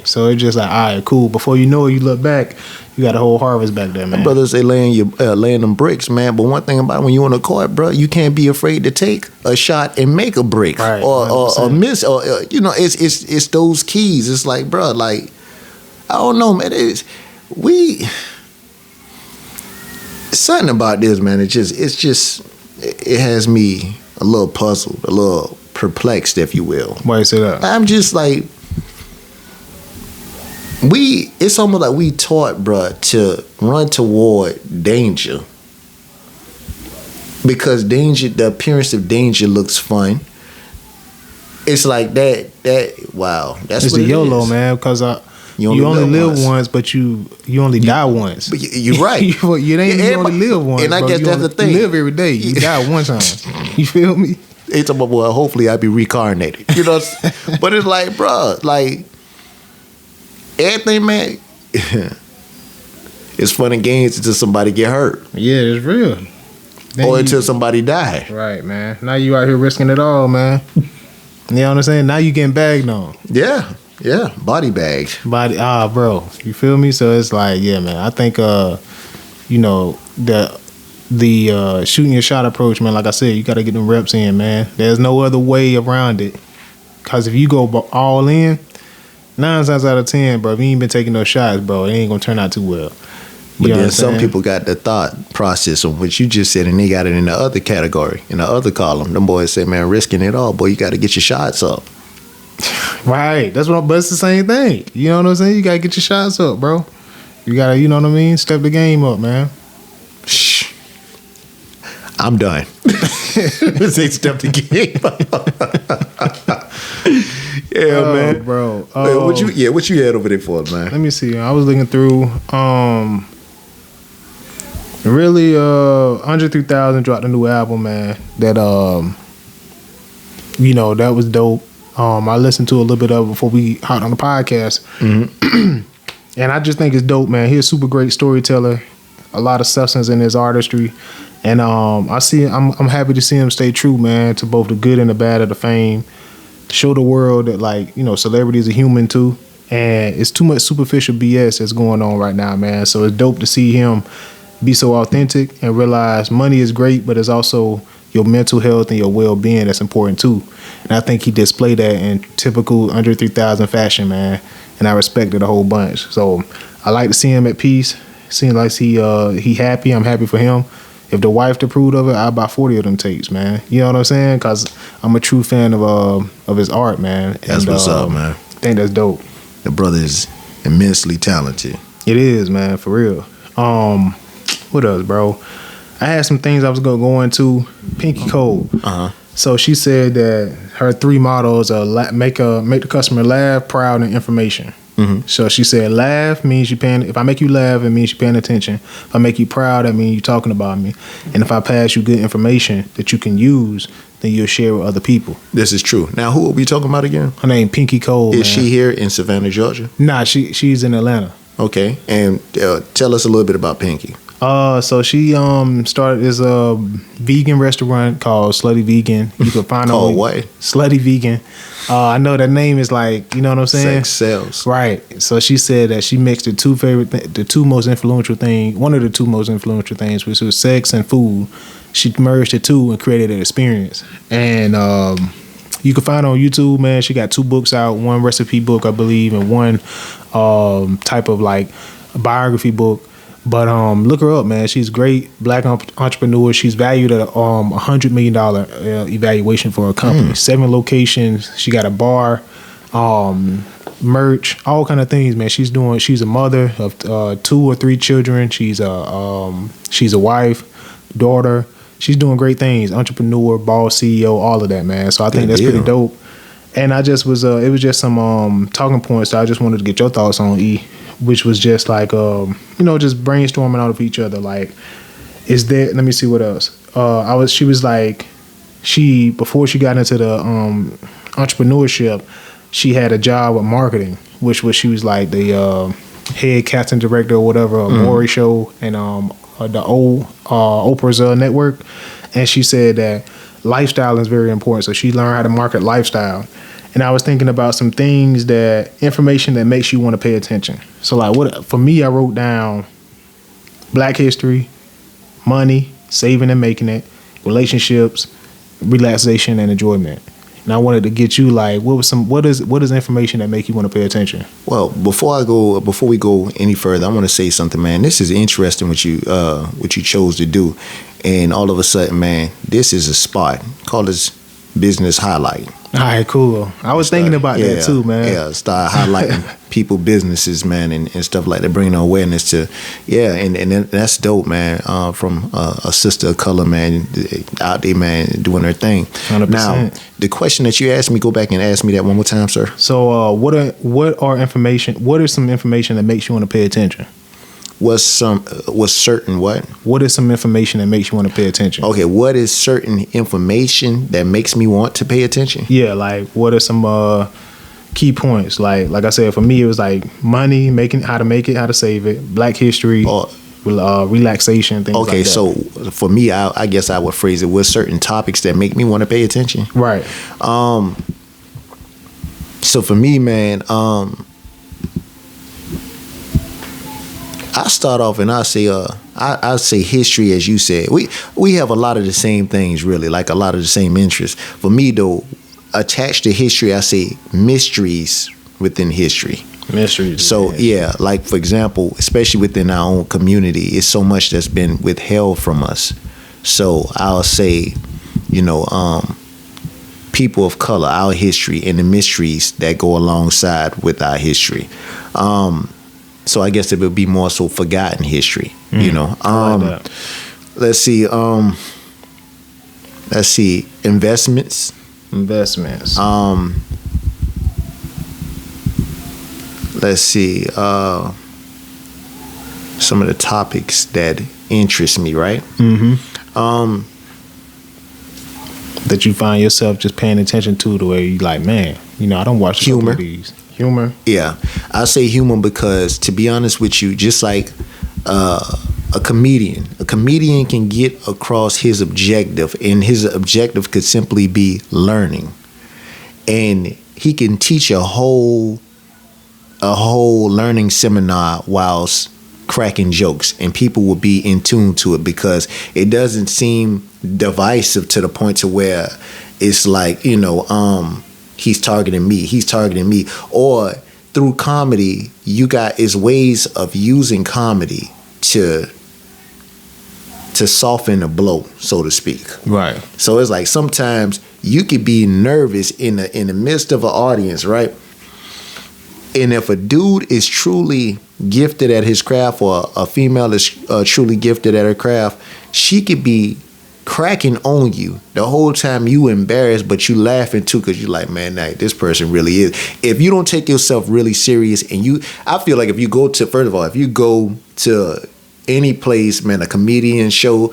So it's just like, all right, cool. Before you know it, you look back, you got a whole harvest back there, man. My brothers, they laying them bricks, man. But one thing about it, when you on the court, bro, you can't be afraid to take a shot and make a brick, Right, or miss, or you know, it's those keys. It's like, bro, like I don't know, man. It's something about this, man. It has me a little puzzled, a little perplexed, if you will. Why you say that? I'm just like, it's almost like we taught, bruh, to run toward danger. Because the appearance of danger looks fun. It's like wow. That's It's what the it YOLO, is. man, because You you only only live live once. once, but you only die once. But you're right. you ain't you only live once. And I bro. guess You that's only the thing. live every day. You die one time. You feel me? They talking about, well, hopefully I'll be reincarnated. You know what I'm saying? But it's like, bro, like, everything, man, it's fun and games until somebody get hurt. Yeah, it's real. Then Or until somebody die. Right, man. Now you out here risking it all, man. You know what I'm saying? Now you getting bagged on. Yeah. Body bags. Bro. You feel me? So it's like, yeah, man. I think you know, the shooting your shot approach, man, like I said, you gotta get them reps in, man. There's no other way around it. Cause if you go all in, 9 times out of 10, bro, if you ain't been taking those shots, bro, it ain't gonna turn out too well. But You know then what I'm some saying? people got the thought process of what you just said, and they got it in the other category, in the other column. Them boys say, man, risking it all, boy, you got to get your shots up. Right. But it's the same thing. You know what I'm saying? You gotta get your shots up, bro. You gotta, you know what I mean? Step the game up, man. Shh. I'm done. They stepped the game up. Yeah, man. Bro. What you had over there for, man? Let me see. I was looking through. Really, Andre 3000 dropped a new album, man. That you know, that was dope. I listened to a little bit of it before we hopped on the podcast. And I just think it's dope, man. He's a super great storyteller. A lot of substance in his artistry. And I'm happy to see him stay true, man, to both the good and the bad of the fame. Show the world that, like, you know, celebrities are human too. And it's too much superficial BS that's going on right now, man. So it's dope to see him be so authentic and realize money is great, but it's also your mental health and your well-being that's important too. And I think he displayed that in typical under 3000 fashion, man. And I respect it a whole bunch. So I like to see him at peace. Seems like he happy. I'm happy for him. If the wife approved of it, I'll buy 40 of them tapes, man. You know what I'm saying? Because I'm a true fan of his art, man. That's what's up, man. I think that's dope. The brother is immensely talented. It is, man, for real. What else, bro? I had some things I was gonna go into. Pinky Code. So she said that her 3 mottos are make the customer laugh, proud, and information. So she said, laugh means you paying. If I make you laugh, it means you're paying attention. If I make you proud, that means you're talking about me. And if I pass you good information that you can use, then you'll share with other people. This is true. Now, who are we talking about again? Her name Pinky Cole. Is she here in Savannah, Georgia? Nah, she's in Atlanta. Okay, and tell us a little bit about Pinky. So she started this vegan restaurant called Slutty Vegan. You can find her on what? Slutty Vegan. I know that name is like, you know what I'm saying? Sex sells. Right. So she said that she mixed the two most influential thing, one of the 2 most influential things, which was sex and food. She merged the 2 and created an experience. And you can find her on YouTube, man. She got 2 books out, one recipe book, I believe, and one type of like biography book. But look her up, man. She's great black entrepreneur. She's valued at $100 million evaluation for her company. 7 locations. She got a bar, merch, all kind of things, man. She's a mother of 2 or 3 children. She's a wife, daughter. She's doing great things. Entrepreneur, boss, CEO, all of that, man. So I think that's pretty dope. And I just was it was just some talking points that I just wanted to get your thoughts on, E. Which was just like, just brainstorming out of each other. Like, is there? Let me see what else. She was like, before she got into the entrepreneurship, she had a job with marketing, she was like the head casting director or whatever, a Maury show and the old Oprah's network. And she said that lifestyle is very important. So she learned how to market lifestyle. And I was thinking about some things information that makes you want to pay attention. So like for me, I wrote down Black history, money, saving and making it, relationships, relaxation and enjoyment. And I wanted to get you like, what is information that make you want to pay attention? Well, before we go any further, I want to say something, man. This is interesting what you chose to do. And all of a sudden, man, this is a spot. Call this business highlight. All right, cool. I was thinking about that too, man. Yeah, start highlighting people businesses, man, and stuff like that, bringing awareness to, and that's dope, man, from a sister of color, man, out there, man, doing her thing. 100%. Now, the question that you asked me, go back and ask me that one more time, sir. So what are some information that makes you want to pay attention? Was certain what? What is some information that makes you want to pay attention? Okay, what is certain information that makes me want to pay attention? Yeah, like what are some key points? Like I said, for me it was like money, how to make it, how to save it, Black history, relaxation, things like that. Okay, so for me, I guess I would phrase it with certain topics that make me want to pay attention. Right. So for me, man, I start off and I say history, as you said. We have a lot of the same things, really, like a lot of the same interests. For me, though, attached to history, I say mysteries within history. Mysteries. So yeah, like for example, especially within our own community, it's so much that's been withheld from us. So I'll say, people of color, our history, and the mysteries that go alongside with our history. So I guess it would be more so forgotten history, I like that. Let's see. Investments. Let's see. Some of the topics that interest me, right? Mm-hmm. that you find yourself just paying attention to, the way you like, man, you know, I don't watch Humor. these. Humor. Yeah, I say humor because, to be honest with you, just like a comedian can get across his objective, and his objective could simply be learning, and he can teach a whole learning seminar whilst cracking jokes, and people will be in tune to it because it doesn't seem divisive to the point to where it's like, you know, he's targeting me. Or through comedy, you got is ways of using comedy to soften the blow, so to speak. Right. So it's like sometimes you could be nervous in the midst of an audience, right? And if a dude is truly gifted at his craft, or a female is truly gifted at her craft, she could be cracking on you the whole time, you embarrassed, but you laughing too, because you're like, man, nah, this person really is. If you don't take yourself really serious, and I feel like if you go to any place, man, a comedian show,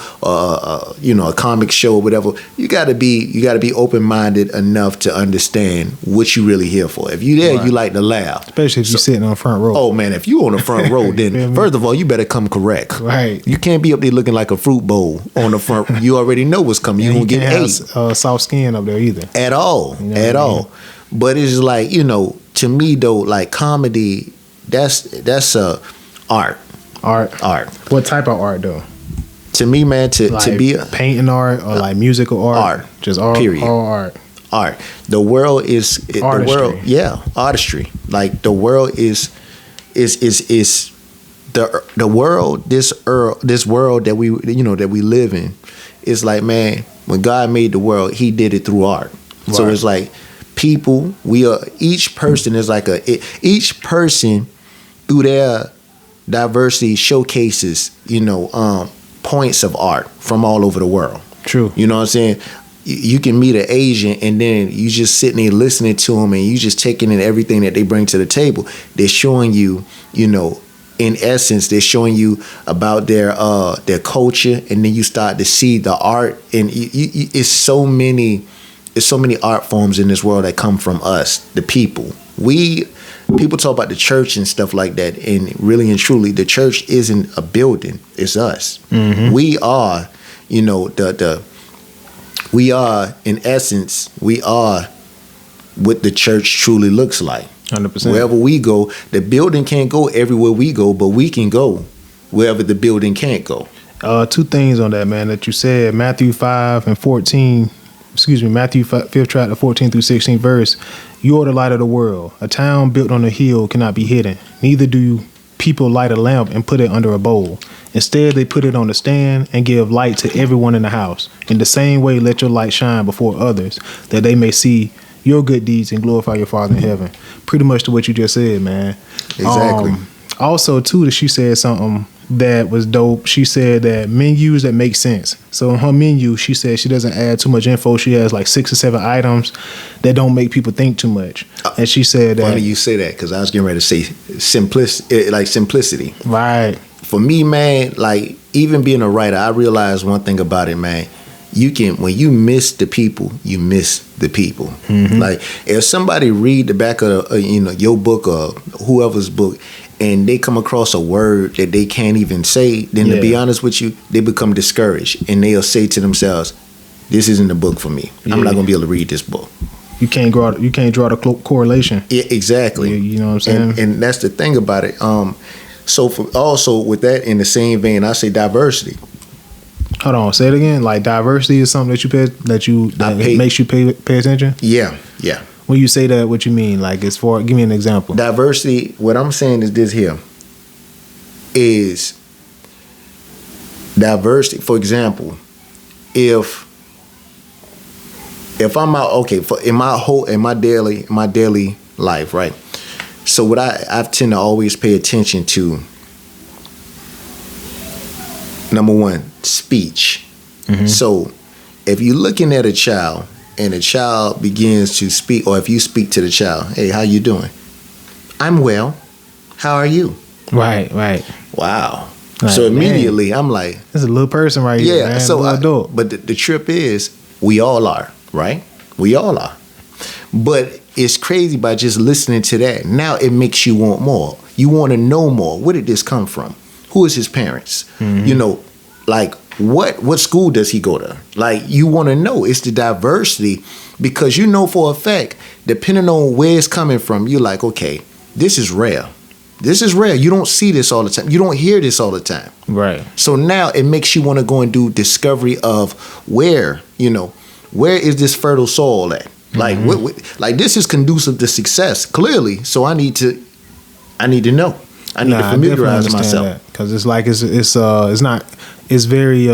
you know, a comic show, or whatever, you gotta be open-minded enough to understand what you really here for. If you there, right, you like to laugh, especially if you're sitting on the front row. Oh man, if you on the front row, then first of all, you better come correct. Right. You can't be up there looking like a fruit bowl on the front. You already know what's coming. You're gonna get ate. Soft skin up there either. At all, you know, at all. But it's like, you know, to me though, like comedy, that's art. Art. What type of art though? To me, man, to be painting art, or like musical art. Just art. Period. All art. Art. The world is artistry. The world. Yeah, artistry. Like the world is the world. This world that we live in is like, man, when God made the world, He did it through art. Right. So it's like people. Each person is like each person through their diversity showcases, you know, points of art from all over the world. True. You know what I'm saying? You can meet an Asian, and then you just sitting there listening to them, and you just taking in everything that they bring to the table. They're showing you, you know, in essence, they're showing you about their culture, and then you start to see the art, and it's so many art forms in this world that come from us, the people. People talk about the church and stuff like that, and really and truly, the church isn't a building; it's us. Mm-hmm. We are, you know, we are in essence, we are what the church truly looks like. 100%. Wherever we go, the building can't go everywhere we go, but we can go wherever the building can't go. Two things on that, man, that you said. Matthew 5:14. Matthew 5th chapter 14 through 16 verse. You are the light of the world. A town built on a hill cannot be hidden. Neither do people light a lamp and put it under a bowl. Instead, they put it on a stand and give light to everyone in the house. In the same way, let your light shine before others, that they may see your good deeds and glorify your Father in heaven. Pretty much to what you just said, man. Exactly. Also, too, that she said something that was dope. She said that menus that make sense. So in her menu, she said she doesn't add too much info. She has like 6 or 7 items that don't make people think too much. And she said that. Funny you say that, because I was getting ready to say simplicity. Right. For me, man, like even being a writer, I realized one thing about it, man. When you miss the people, you miss the people. Mm-hmm. Like if somebody read the back of your book or whoever's book, and they come across a word that they can't even say, then to be honest with you, they become discouraged, and they'll say to themselves, "This isn't a book for me. I'm not gonna be able to read this book." You can't draw the correlation. Yeah, exactly. You know what I'm saying? And that's the thing about it. So also with that, in the same vein, I say diversity. Hold on, say it again. Like diversity is something that makes you pay attention. Yeah. When you say that, what you mean? Like, give me an example. Diversity. What I'm saying is this here. Is diversity. For example, if I'm out, in my daily life, right? So what I tend to always pay attention to. Number one, speech. Mm-hmm. So if you're looking at a child and the child begins to speak, or if you speak to the child, "Hey, how you doing?" "I'm well. How are you?" Right. Wow. Like, so immediately I'm like, "This is a little person right here." Yeah. Man. So but the trip is, we all are. right? We all are. But it's crazy by just listening to that. Now it makes you want more. You want to know more. Where did this come from? Who is his parents? You know, like what school does he go to? Like, you want to know. It's the diversity, because you know for a fact, depending on where it's coming from, you're like, okay, this is rare. This is rare. You don't see this all the time. You don't hear this all the time. Right. So now it makes you want to go and do discovery of where is this fertile soil at? Like, like this is conducive to success, clearly. So I need to know. I need to familiarize myself, because it's like it's very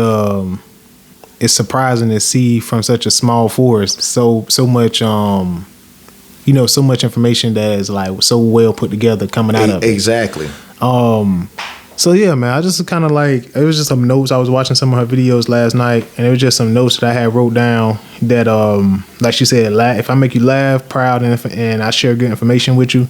it's surprising to see from such a small forest so much so much information that is like so well put together coming out of it. Exactly. So yeah, man, I just kind of like, it was just some notes. I was watching some of her videos last night, and it was just some notes that I had wrote down that, like she said, if I make you laugh, proud, and I share good information with you,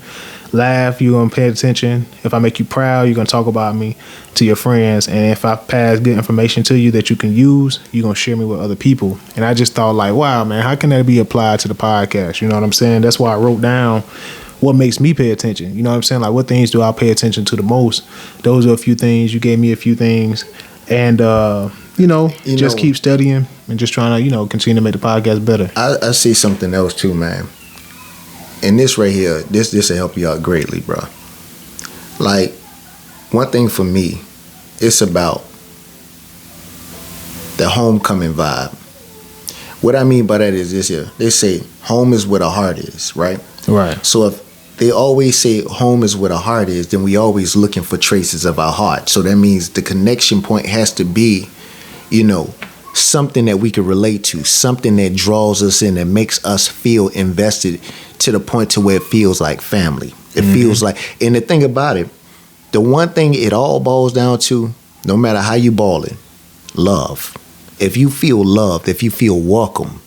laugh, you're going to pay attention. If I make you proud, you're going to talk about me to your friends. And if I pass good information to you that you can use, you're going to share me with other people. And I just thought like, wow, man, how can that be applied to the podcast? You know what I'm saying? That's why I wrote down what makes me pay attention. You know what I'm saying? Like, what things do I pay attention to the most? Those are a few things. You gave me a few things. And, just keep studying and just trying to, continue to make the podcast better. I see something else too, man. And this right here, this will help you out greatly, bro. Like, one thing for me, it's about the homecoming vibe. What I mean by that is this here. They say home is where the heart is, right? Right. So if they always say home is where the heart is, then we always looking for traces of our heart. So that means the connection point has to be, something that we can relate to, something that draws us in, that makes us feel invested to the point to where it feels like family. It feels like, and the thing about it, the one thing it all boils down to, no matter how you ball it, love. If you feel loved, if you feel welcome,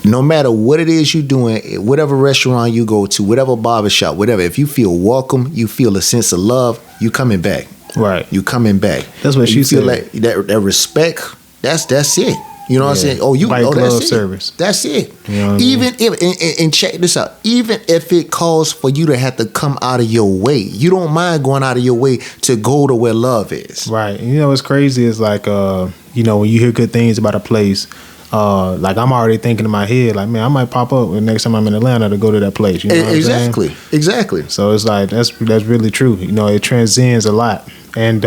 no matter what it is you're doing, whatever restaurant you go to, whatever barbershop, whatever, if you feel welcome, you feel a sense of love, you coming back. Right. You coming back. That's what she said. You feel like that respect, that's it. You know what I'm saying? That's it. Service. That's it. You know even if, and check this out, even if it calls for you to have to come out of your way, you don't mind going out of your way to go to where love is. Right. And what's crazy is like, when you hear good things about a place, like I'm already thinking in my head, like, man, I might pop up next time I'm in Atlanta to go to that place. You know what exactly. I'm saying? Exactly. So it's like that's really true. It transcends a lot, and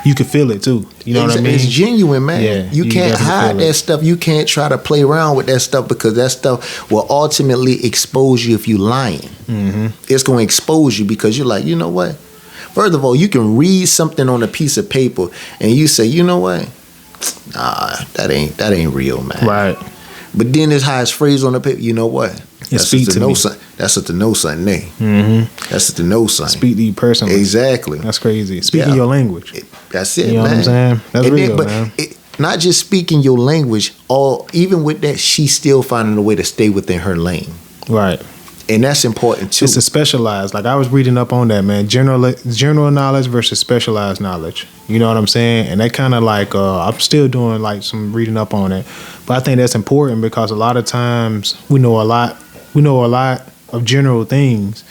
you can feel it too. You know what I mean? It's genuine, man. Yeah, you can't hide that stuff. You can't try to play around with that stuff, because that stuff will ultimately expose you if you lying. Mm-hmm. It's going to expose you, because you're like, you know what? First of all, you can read something on a piece of paper and you say, you know what? Nah, that ain't real, man. Right. But then it's how it's phrased on the paper. You know what? That's what to know, son. That's what to know, son. Nay. Mm-hmm. That's what to know, son. Speak to you personally. Exactly. That's crazy. Speaking your language. That's it, you know man. What I'm saying? That's real, man. Not just speaking your language, or even with that, she's still finding a way to stay within her lane. Right. And that's important too. It's a specialized. Like I was reading up on that, man. General knowledge versus specialized knowledge. You know what I'm saying? And that kind of like I'm still doing like some reading up on it. But I think that's important, because a lot of times we know a lot of general things,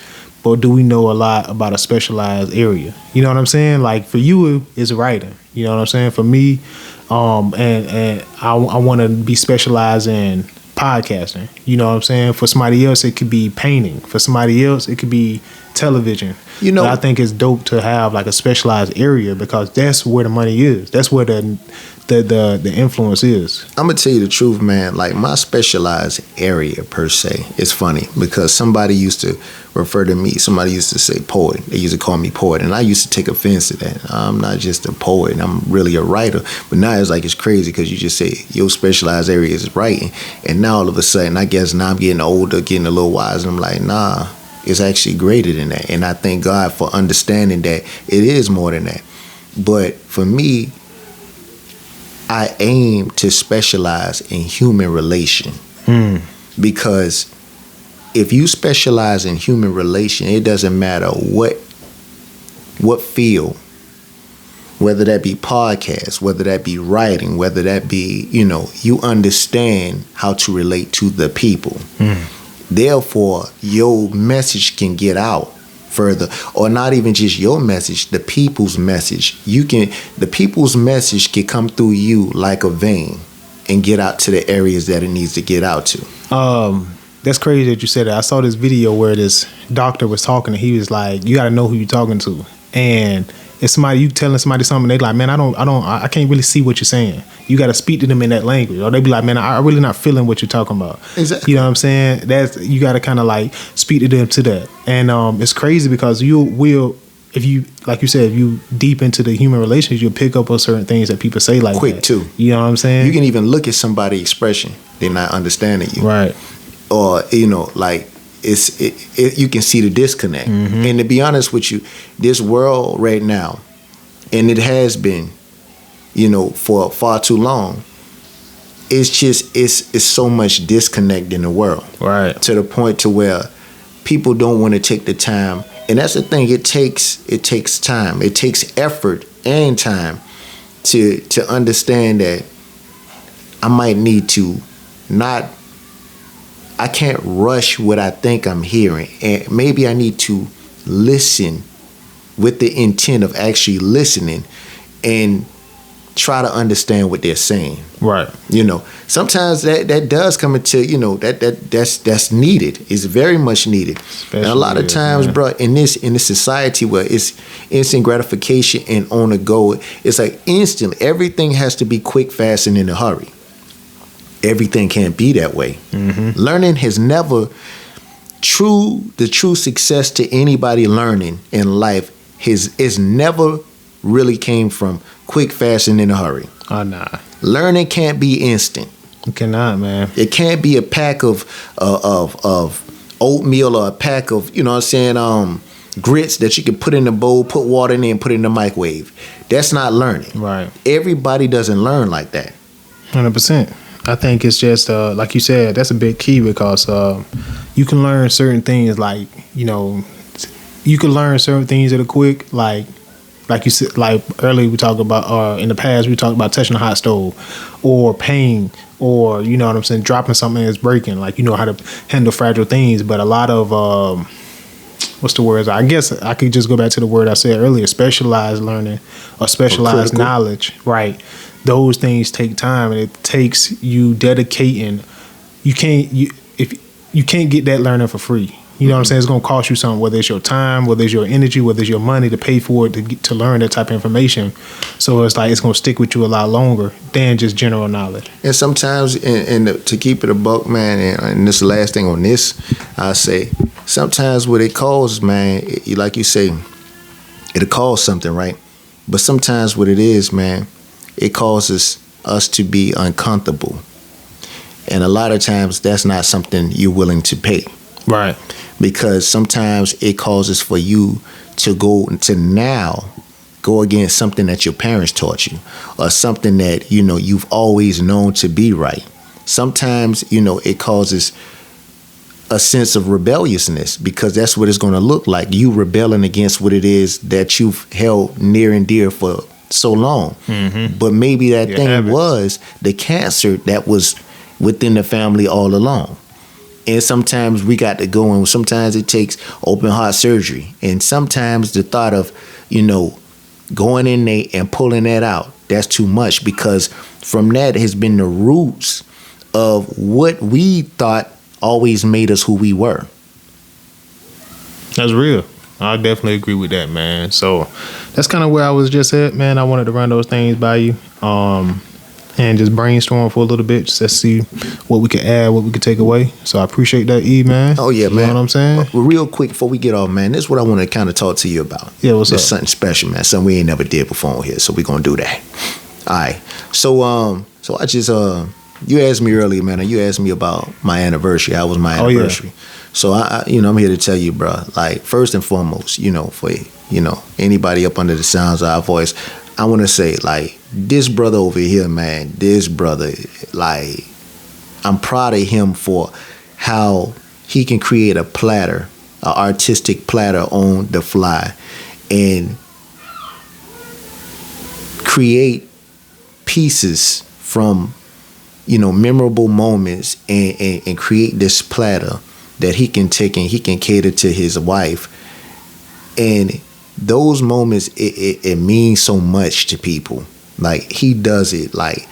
but do we know a lot about a specialized area? You know what I'm saying? Like for you, it's writing. You know what I'm saying? For me, and I want to be specialized in podcasting. You know what I'm saying? For somebody else, it could be painting. For somebody else, it could be television. But I think it's dope to have like a specialized area, because that's where the money is. That's where the influence is. I'm gonna tell you the truth, man. Like my specialized area per se, it's funny because somebody used to refer to me. Somebody used to say poet. They used to call me poet, and I used to take offense to that. I'm not just a poet. I'm really a writer. But now it's like it's crazy because you just say your specialized area is writing, and now all of a sudden, I guess now I'm getting older, getting a little wiser. I'm like, nah, it's actually greater than that. And I thank God for understanding that it is more than that. But for me, I aim to specialize in human relation. Because if you specialize in human relation, it doesn't matter what field, whether that be podcasts, whether that be writing, whether that be, you understand how to relate to the people. Therefore, your message can get out further, or not even just your message, the people's message. The people's message can come through you like a vein and get out to the areas that it needs to get out to. That's crazy that you said that. I saw this video where this doctor was talking, and he was like, "You got to know who you're talking to." And if somebody, you telling somebody something, they like, "Man, I can't really see what you're saying." You got to speak to them in that language, or they be like, "Man, I really not feeling what you're talking about." Exactly. You know what I'm saying? You got to kind of like speak to them to that. And it's crazy because you will, if you, like you said, if you deep into the human relations, you'll pick up on certain things that people say like quick that. too. You know what I'm saying? You can even look at somebody's expression; they're not understanding you, right? Or like you can see the disconnect. And to be honest with you, this world right now, and it has been, for far too long, it's so much disconnect in the world, right? To the point to where people don't want to take the time. And that's the thing, it takes time, it takes effort and time to understand that I might need to I can't rush what I think I'm hearing, and maybe I need to listen with the intent of actually listening and try to understand what they're saying. Right. Sometimes that does come into, that's needed. It's very much needed. And a lot of times, bro, in this society where it's instant gratification and on the go, it's like instant. Everything has to be quick, fast, and in a hurry. Everything can't be that way. Learning has never the true success to anybody learning in life is never really came from quick, fast, and in a hurry. Oh, nah. Learning can't be instant. It cannot, man. It can't be a pack of oatmeal or a pack of, grits that you can put in a bowl, put water in there, and put it in the microwave. That's not learning. Right. Everybody doesn't learn like that. 100%. I think it's just like you said, that's a big key because you can learn certain things like, you can learn certain things that are quick, like you said, like earlier we talked about, in the past we talked about touching a hot stove or pain, or you know what I'm saying, dropping something that's breaking, like you know how to handle fragile things. But a lot of what's the word? I guess I could just go back to the word I said earlier, specialized learning or specialized knowledge, right? Those things take time, and it takes you dedicating. You can't get that learning for free. You know what I'm saying? It's going to cost you something, whether it's your time, whether it's your energy, whether it's your money to pay for it to learn that type of information. So it's like it's going to stick with you a lot longer than just general knowledge. And sometimes, and to keep it a buck, man, and this last thing on this, I say, sometimes what it causes, man, like you say, it'll cause something, right? But sometimes what it is, man, it causes us to be uncomfortable. And a lot of times that's not something you're willing to pay. Right. Because sometimes it causes for you to go against something that your parents taught you, or something that, you've always known to be right. Sometimes, it causes a sense of rebelliousness, because that's what it's going to look like. You rebelling against what it is that you've held near and dear for so long. Mm-hmm. But maybe that thing was the cancer that was within the family all along. And sometimes we got to go, and sometimes it takes open heart surgery. And sometimes the thought of, going in there and pulling that out, that's too much, because from that has been the roots of what we thought always made us who we were. That's real. I definitely agree with that, man. So that's kind of where I was just at, man. I wanted to run those things by you. And just brainstorm for a little bit, just to see what we could add, what we could take away. So I appreciate that, E, man. Oh, yeah, man. You know what I'm saying? Real quick, before we get off, man, this is what I want to kind of talk to you about. Yeah, what's up? It's something special, man. Something we ain't never did before on here, so we're going to do that. All right. So I just, you asked me earlier, man, you asked me about my anniversary. How was my anniversary? Oh, yeah. So, I'm here to tell you, bro, like, first and foremost, for, anybody up under the sounds of our voice, I want to say, like, this brother over here, man, like, I'm proud of him for how he can create a platter, an artistic platter on the fly. And create pieces from, memorable moments and create this platter that he can take and he can cater to his wife. And those moments, it means so much to people. Like, he does it like,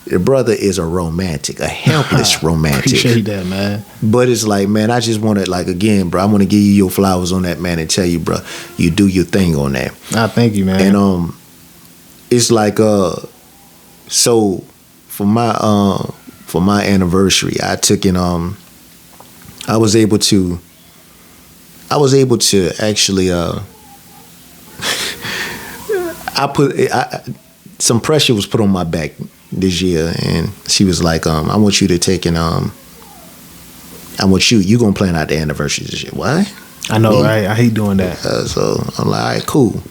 the brother is a romantic, a helpless romantic. Appreciate that, man. But it's like, man, I just want to, like, again, bro, I want to give you your flowers on that, man, and tell you, bro, you do your thing on that. Thank you, man. And it's like, so for my anniversary, I took in, I was able to actually, some pressure was put on my back this year, and she was like, I want you to take and you gonna plan out the anniversary this year. What? I know, right? I hate doing that. So I'm like, all right, cool.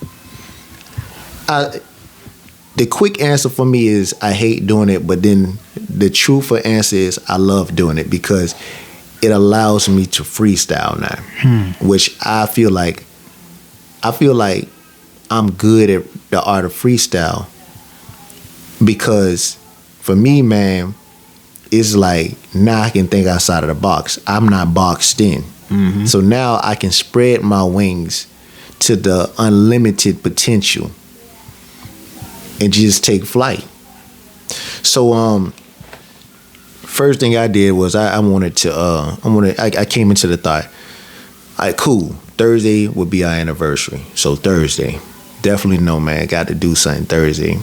The quick answer for me is I hate doing it, but then the truthful answer is I love doing it because it allows me to freestyle now, which I feel like I'm good at the art of freestyle. Because for me, man, it's like now I can think outside of the box. I'm not boxed in. Mm-hmm. So now I can spread my wings to the unlimited potential and just take flight. So first thing I did was I came into the thought, all right, cool, Thursday would be our anniversary. So Thursday, definitely no, man, got to do something Thursday.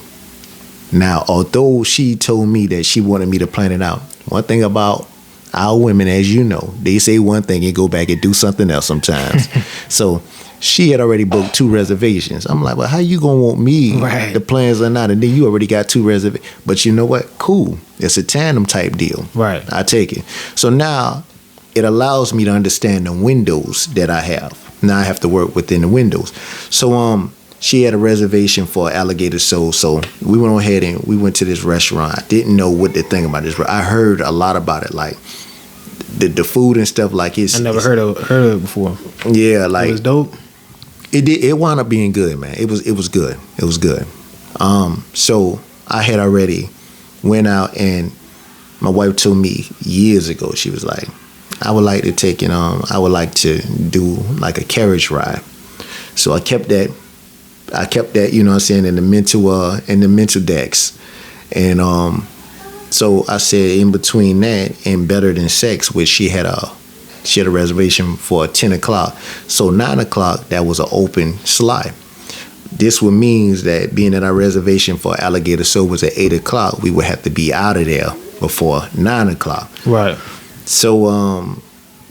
Now, although she told me that she wanted me to plan it out, one thing about our women, as you know, they say one thing and go back and do something else sometimes. So she had already booked 2 reservations. I'm like, well, how you gonna want me? Right. The plans are not, and then you already got 2 reservations. But you know what? Cool. It's a tandem type deal. Right. I take it. So now it allows me to understand the windows that I have. Now I have to work within the windows. So she had a reservation for alligator soul, so we went ahead and we went to this restaurant. I didn't know what to think about this. I heard a lot about it, like the food and stuff. Like I never heard of it before. Yeah, like it was dope. It wound up being good, man. It was good. It was good. So I had already went out, and my wife told me years ago, she was like, I would like to take it. I would like to do like a carriage ride. So I kept that, you know what I'm saying, in the mental decks. And so I said in between that and Better Than Sex, which she had a reservation for 10 o'clock. So 9 o'clock, that was an open slot. This would means that being that our reservation for Alligator Soul was at 8 o'clock, we would have to be out of there before 9 o'clock. Right. So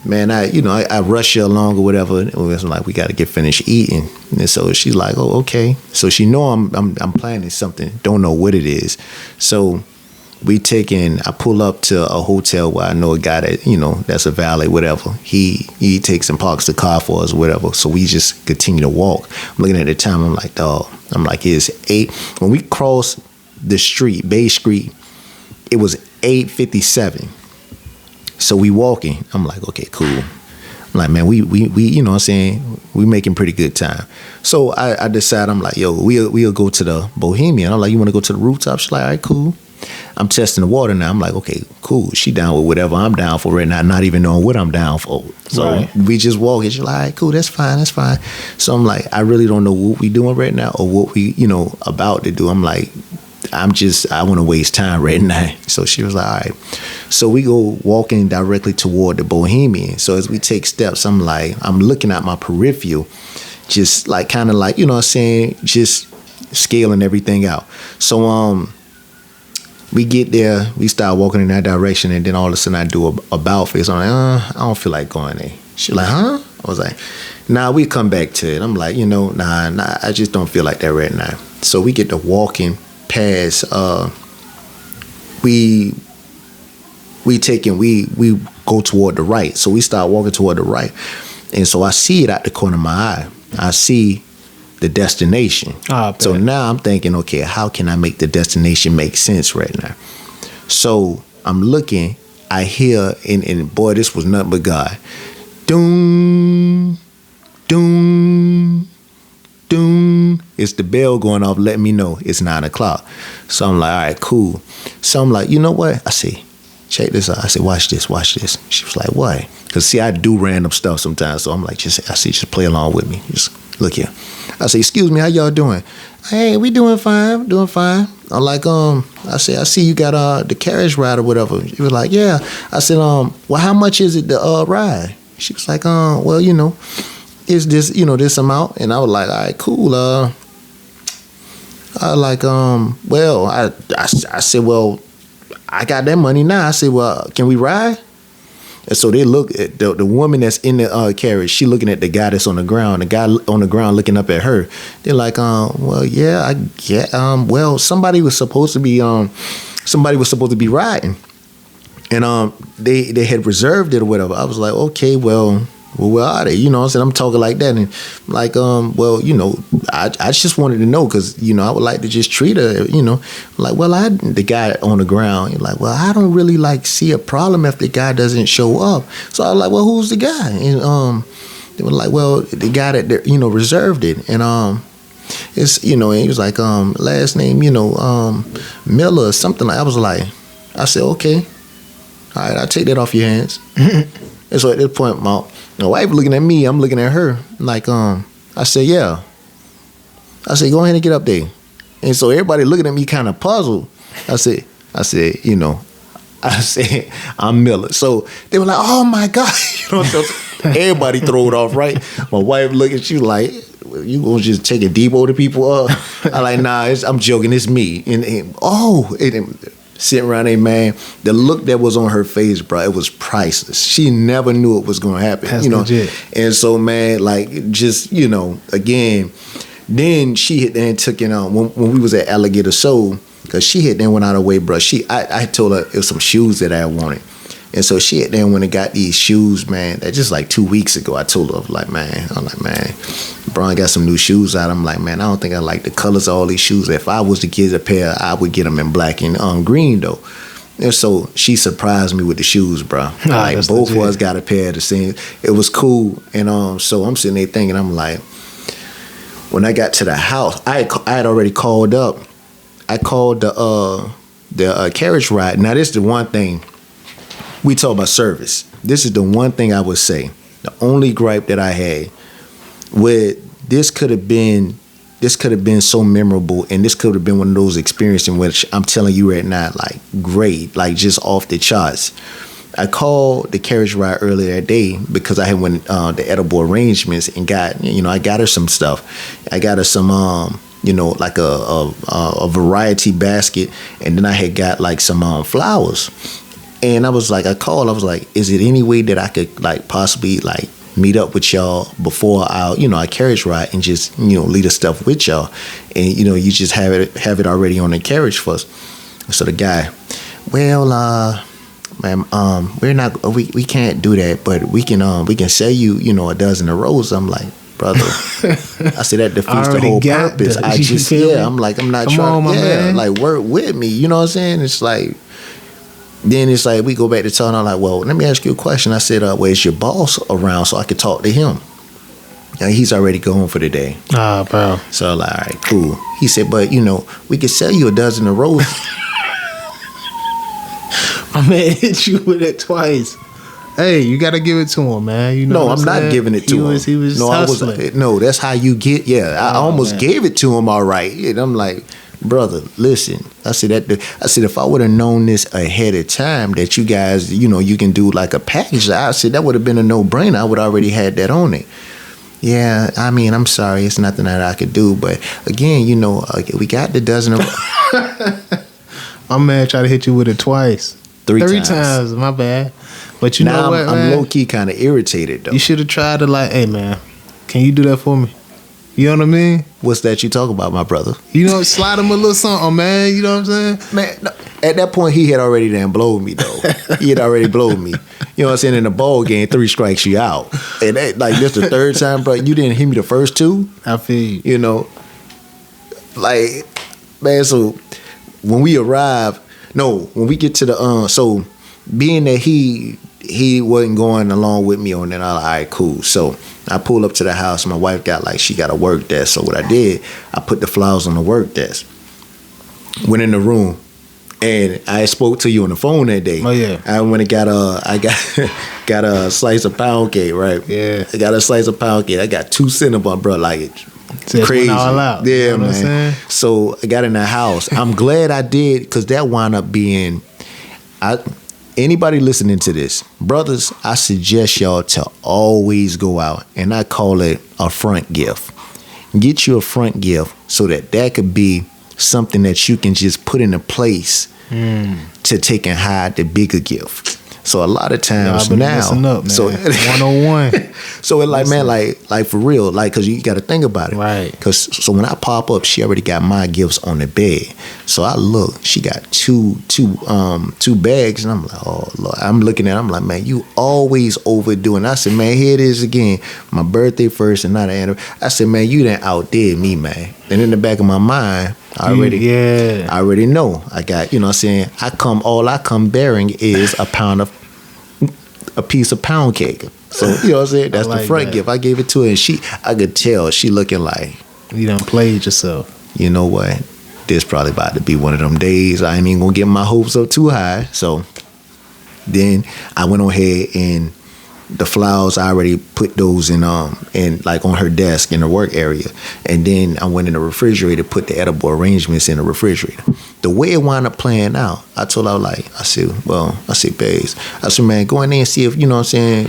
man, I rush her along or whatever. It was like, we got to get finished eating. And so she's like, oh, okay. So she know I'm planning something. Don't know what it is. So I pull up to a hotel where I know a guy that, that's a valet, whatever. He takes and parks the car for us, whatever. So we just continue to walk. I'm looking at the time. I'm like, dog. I'm like, it's 8. When we crossed the street, Bay Street, it was 8:57. So we walking. I'm like, okay, cool. I'm like, man, we you know what I'm saying, we making pretty good time. So I decide, I'm like, yo, we'll go to the Bohemian. I'm like, you want to go to the rooftop? She's like, all right, cool. I'm testing the water now. I'm like, okay, cool. She down with whatever I'm down for right now, not even knowing what I'm down for. So right. We just walk. She's like, all right, cool, that's fine. So I'm like, I really don't know what we doing right now or what we, about to do. I'm like, I want to waste time right now. So she was like, all right. So we go walking directly toward the Bohemian. So as we take steps, I'm looking at my peripheral, just like kind of like, you know what I'm saying, just scaling everything out. So we get there, we start walking in that direction, and then all of a sudden I do a about face. I'm like, I don't feel like going there. She's like, huh? I was like, nah, we come back to it. I'm like, nah, I just don't feel like that right now. So we get to walking past, we go toward the right. So we start walking toward the right. And so I see it out the corner of my eye. I see the destination. So now I'm thinking, okay, how can I make the destination make sense right now? So I'm looking, I hear, and boy, this was nothing but God. Doom, doom, Doom. It's the bell going off, letting me know it's 9 o'clock. So I'm like, all right, cool. So I'm like, you know what? I say, check this out. I said, watch this. She was like, what? Because see, I do random stuff sometimes. So I'm like, just play along with me. Just look here. I say, excuse me, how y'all doing? Hey, we doing fine. I'm like, I say, I see you got the carriage ride or whatever. She was like, yeah. I said, well, how much is it to ride? She was like, well, is this, this amount? And I was like, all right, cool. I like, well, I said, well, I got that money now. I said, well, can we ride? And so they look at the woman that's in the carriage. She looking at the guy that's on the ground. The guy on the ground looking up at her. They're like, well, yeah, I get. Well, somebody was supposed to be riding, and they had reserved it or whatever. I was like, okay, well, where are they? You know what I'm saying? I'm talking like that. And like, well, I just wanted to know because, I would like to just treat her, Like, well, the guy on the ground, you're like, well, I don't really like see a problem if the guy doesn't show up. So I was like, well, who's the guy? And they were like, well, the guy that, reserved it. And it's, and he was like, last name, Miller or something. I was like, I said, okay. All right, I'll take that off your hands. And so at this point, my wife looking at me, I'm looking at her. Like, I said, yeah. I said, go ahead and get up there. And so everybody looking at me kind of puzzled. I said, I'm Miller. So they were like, oh my God. So everybody throw it off, right? My wife looking, she was like, you gonna just take a depot to people? I like, nah, I'm joking, it's me. And sitting around there, man, the look that was on her face, bro, it was priceless. She never knew it was going to happen. That's legit. And so, man, like, just, again, then she had then took it on when we was at Alligator Soul, because she had then went out of her way, bro. I told her it was some shoes that I wanted. And so she had then went and got these shoes, man, that just like 2 weeks ago. I told her, I'm like, man, Brian got some new shoes out. I'm like, man, I don't think I like the colors of all these shoes. If I was to get a pair, I would get them in black and green, though. And so she surprised me with the shoes, bro. Like, both of us got a pair of the same. It was cool. And so I'm sitting there thinking, I'm like, when I got to the house, I had already called up. I called the carriage ride. Now, this is the one thing. We talk about service. This is the one thing I would say. The only gripe that I had with this could have been so memorable, and this could have been one of those experiences in which I'm telling you right now, like, great, like, just off the charts. I called the carriage ride earlier that day because I had went the edible arrangements and got, I got her some stuff. I got her some like a variety basket, and then I had got like some flowers. And I was like, I was like, is it any way that I could like possibly like meet up with y'all before our carriage ride and just, leave the stuff with y'all, and you just have it already on the carriage for us. So the guy, well, ma'am, we can't do that, but we can sell you, a dozen of roses. I'm like, brother, I said that defeats the whole purpose. I'm like, I'm not trying. Man. Like, work with me. You know what I'm saying? It's like. Then it's like we go back to talking. I'm like, well, let me ask you a question. I said, well, is your boss around so I could talk to him? And he's already gone for the day. Bro. So I'm like, all right, cool. He said, but we could sell you a dozen of roses. My man hit you with it twice. Hey, you gotta give it to him, man. No, I'm not giving it to him. He was hustling. No, that's how you get. Yeah, I almost gave it to him. All right, and I'm like, brother, listen. I said if I would have known this ahead of time that you guys, you can do like a package, I said that would have been a no-brainer. I would already had that on it. Yeah, I mean, I'm sorry, it's nothing that I could do, but again, we got the dozen of. My man tried to hit you with it twice. Three times. My bad. But know what, I'm low key kind of irritated though. You should have tried to like, hey man, can you do that for me? You know what I mean? What's that you talk about, my brother? Slide him a little something, man. You know what I'm saying? Man, no, at that point, he had already damn blowed me, though. He had already blowed me. You know what I'm saying? In the ball game, 3 strikes you out. And this the third time, bro. You didn't hit me the first 2. I feel you. Like, man, so when we get to the, so being that he he wasn't going along with me on that. I was like, all right, cool. So I pulled up to the house. My wife she got a work desk. So what I did, I put the flowers on the work desk. Went in the room, and I spoke to you on the phone that day. Oh yeah. I went and got got a slice of pound cake, right? Yeah. I got a slice of pound cake. I got 2 Cinnabon, bro. Like it's crazy. All out. Yeah, you know man. So I got in the house. I'm glad I did, because that wound up being. Anybody listening to this, brothers, I suggest y'all to always go out, and I call it a front gift. Get you a front gift so that could be something that you can just put into place to take and hide the bigger gift. So a lot of times now, up, man. So 101. So it like, man, like for real, like, cause you got to think about it, right? Cause so when I pop up, she already got my gifts on the bed. So I look, she got two bags, and I'm like, oh Lord. I'm looking at, I'm like, man, you always overdoing. I said, man, here it is again, my birthday first and not an anniversary. I said, man, you done outdid me, man. And in the back of my mind, I already know. I got, you know what I'm saying, all I come bearing is a piece of pound cake. So, you know what I'm saying? That's the front gift. I gave it to her, and I could tell she looking like, you done played yourself. You know what? This probably about to be one of them days. I ain't even gonna get my hopes up too high. So then I went on ahead, and the flowers, I already put those in like on her desk in her work area. And then I went in the refrigerator, put the edible arrangements in the refrigerator. The way it wound up playing out, I told her, I said, babes, I said, man, go in there and see if, you know what I'm saying,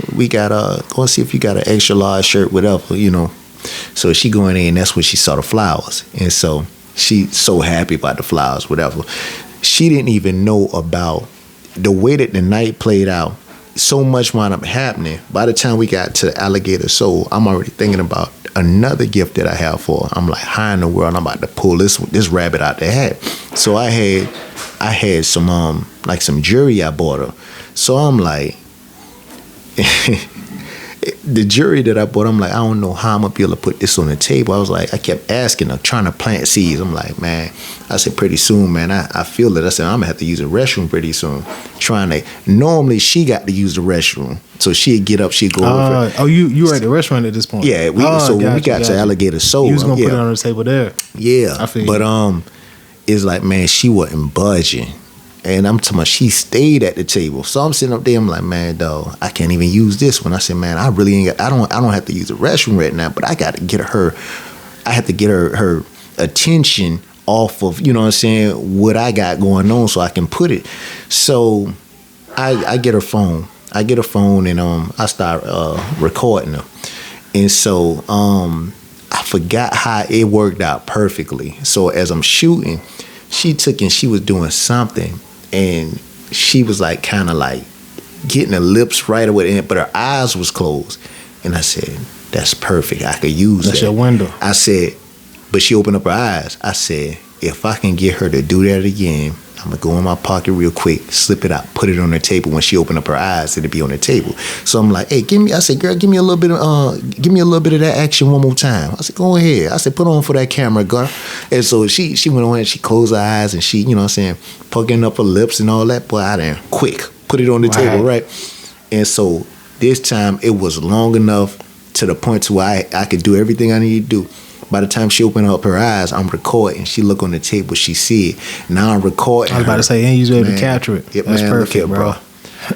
go and see if you got an extra large shirt, whatever, you know. So she go in there, and that's when she saw the flowers. And so she so happy about the flowers, whatever. She didn't even know about the way that the night played out. So much wound up happening. By the time we got to Alligator Soul, I'm already thinking about another gift that I have for her. I'm like, how in the world I'm about to pull this rabbit out the hat? So I had some some jewelry I bought her. So I'm like, the jewelry that I bought, I'm like, I don't know how I'm gonna be able to put this on the table. I was like, I kept asking her, trying to plant seeds. I'm like, man, I said, pretty soon, man, I feel it. I said, I'm gonna have to use the restroom pretty soon. Normally she got to use the restroom. So she'd get up, she'd go over. Oh, you were at the restaurant at this point? Yeah, when we got to Alligator Soul. You was gonna put it on the table there. Yeah. I feel but it's like, man, she wasn't budging. And I'm talking about, she stayed at the table. So I'm sitting up there, I'm like, man, dog, I can't even use this one. I said, man, I really ain't got, I don't have to use the restroom right now, but I got to get her, I have to get her attention off of, you know what I'm saying, what I got going on so I can put it. So I get her phone. And I start recording her. And so I forgot how it worked out perfectly. So as I'm shooting, she took and she was doing something, and she was like kind of like getting her lips right away, but her eyes was closed. And I said, that's perfect. I could use that. That's your window. I said, but she opened up her eyes. I said, if I can get her to do that again, I'm gonna go in my pocket real quick, slip it out, put it on the table. When she opened up her eyes, it'd be on the table. So I'm like, hey, I said, girl, give me a little bit of that action one more time. I said, go ahead. I said, put on for that camera, girl. And so she went on and she closed her eyes, and she, you know what I'm saying, pucking up her lips and all that. Boy, I done quick put it on the table, right? And so this time it was long enough to the point to where I could do everything I need to do. By the time she opened up her eyes, I'm recording. She look on the table, she see it. Now I'm recording. I was about to say, and you was able to capture it. That's man, perfect, here, bro.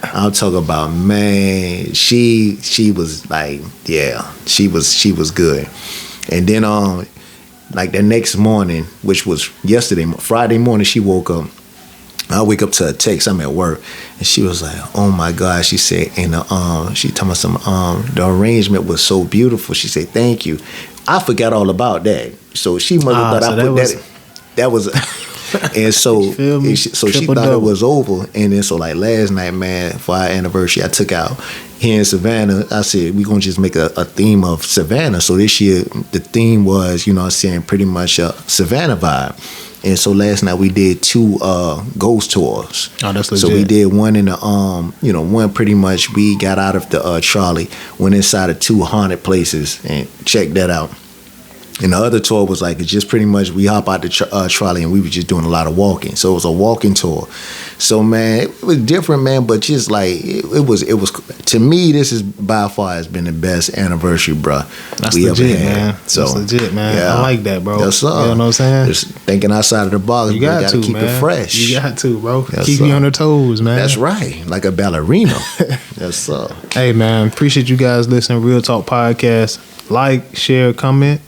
I'm talking about, man, she was like, yeah, she was good. And then like the next morning, which was Friday morning, she woke up. I wake up to a text. I'm at work, and she was like, "Oh my God!" She said, and she told me the arrangement was so beautiful. She said, "Thank you." I forgot all about that, so she must have thought I put that was, and so she thought it was over. And then so like last night, man, for our anniversary, I took out here in Savannah. I said we gonna just make a theme of Savannah. So this year the theme was, you know what I'm saying, pretty much a Savannah vibe. And so last night we did 2 ghost tours. Oh, that's legit. So we did one in the one pretty much we got out of the trolley, went inside of 2 haunted places and checked that out. And the other tour was like, it's just pretty much we hop out the trolley and we were just doing a lot of walking. So it was a walking tour. So man, it was different, man, but just like it was to me, this is by far has been the best anniversary, bro. That's we legit, ever had. man. So, that's legit, man. yeah. I like that, bro. Yes, sir. You know what I'm saying? Just thinking outside of the box. You got to keep man. it fresh. You got to, bro. Yes, keep sir. you on the toes, man. That's right, like a ballerina. Yes, sir. Hey, man, appreciate you guys listening. Real Talk Podcast. Like, share, comment,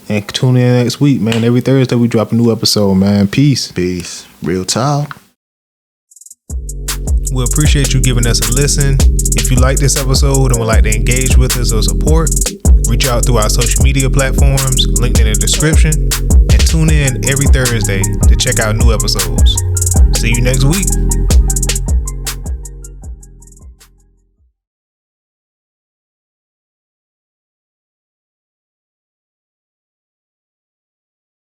and tune in next week, man. Every Thursday we drop a new episode, man. Peace. Peace. Real talk. We appreciate you giving us a listen. If you like this episode and would like to engage with us or support, reach out through our social media platforms, linked in the description, and tune in every Thursday to check out new episodes. See you next week.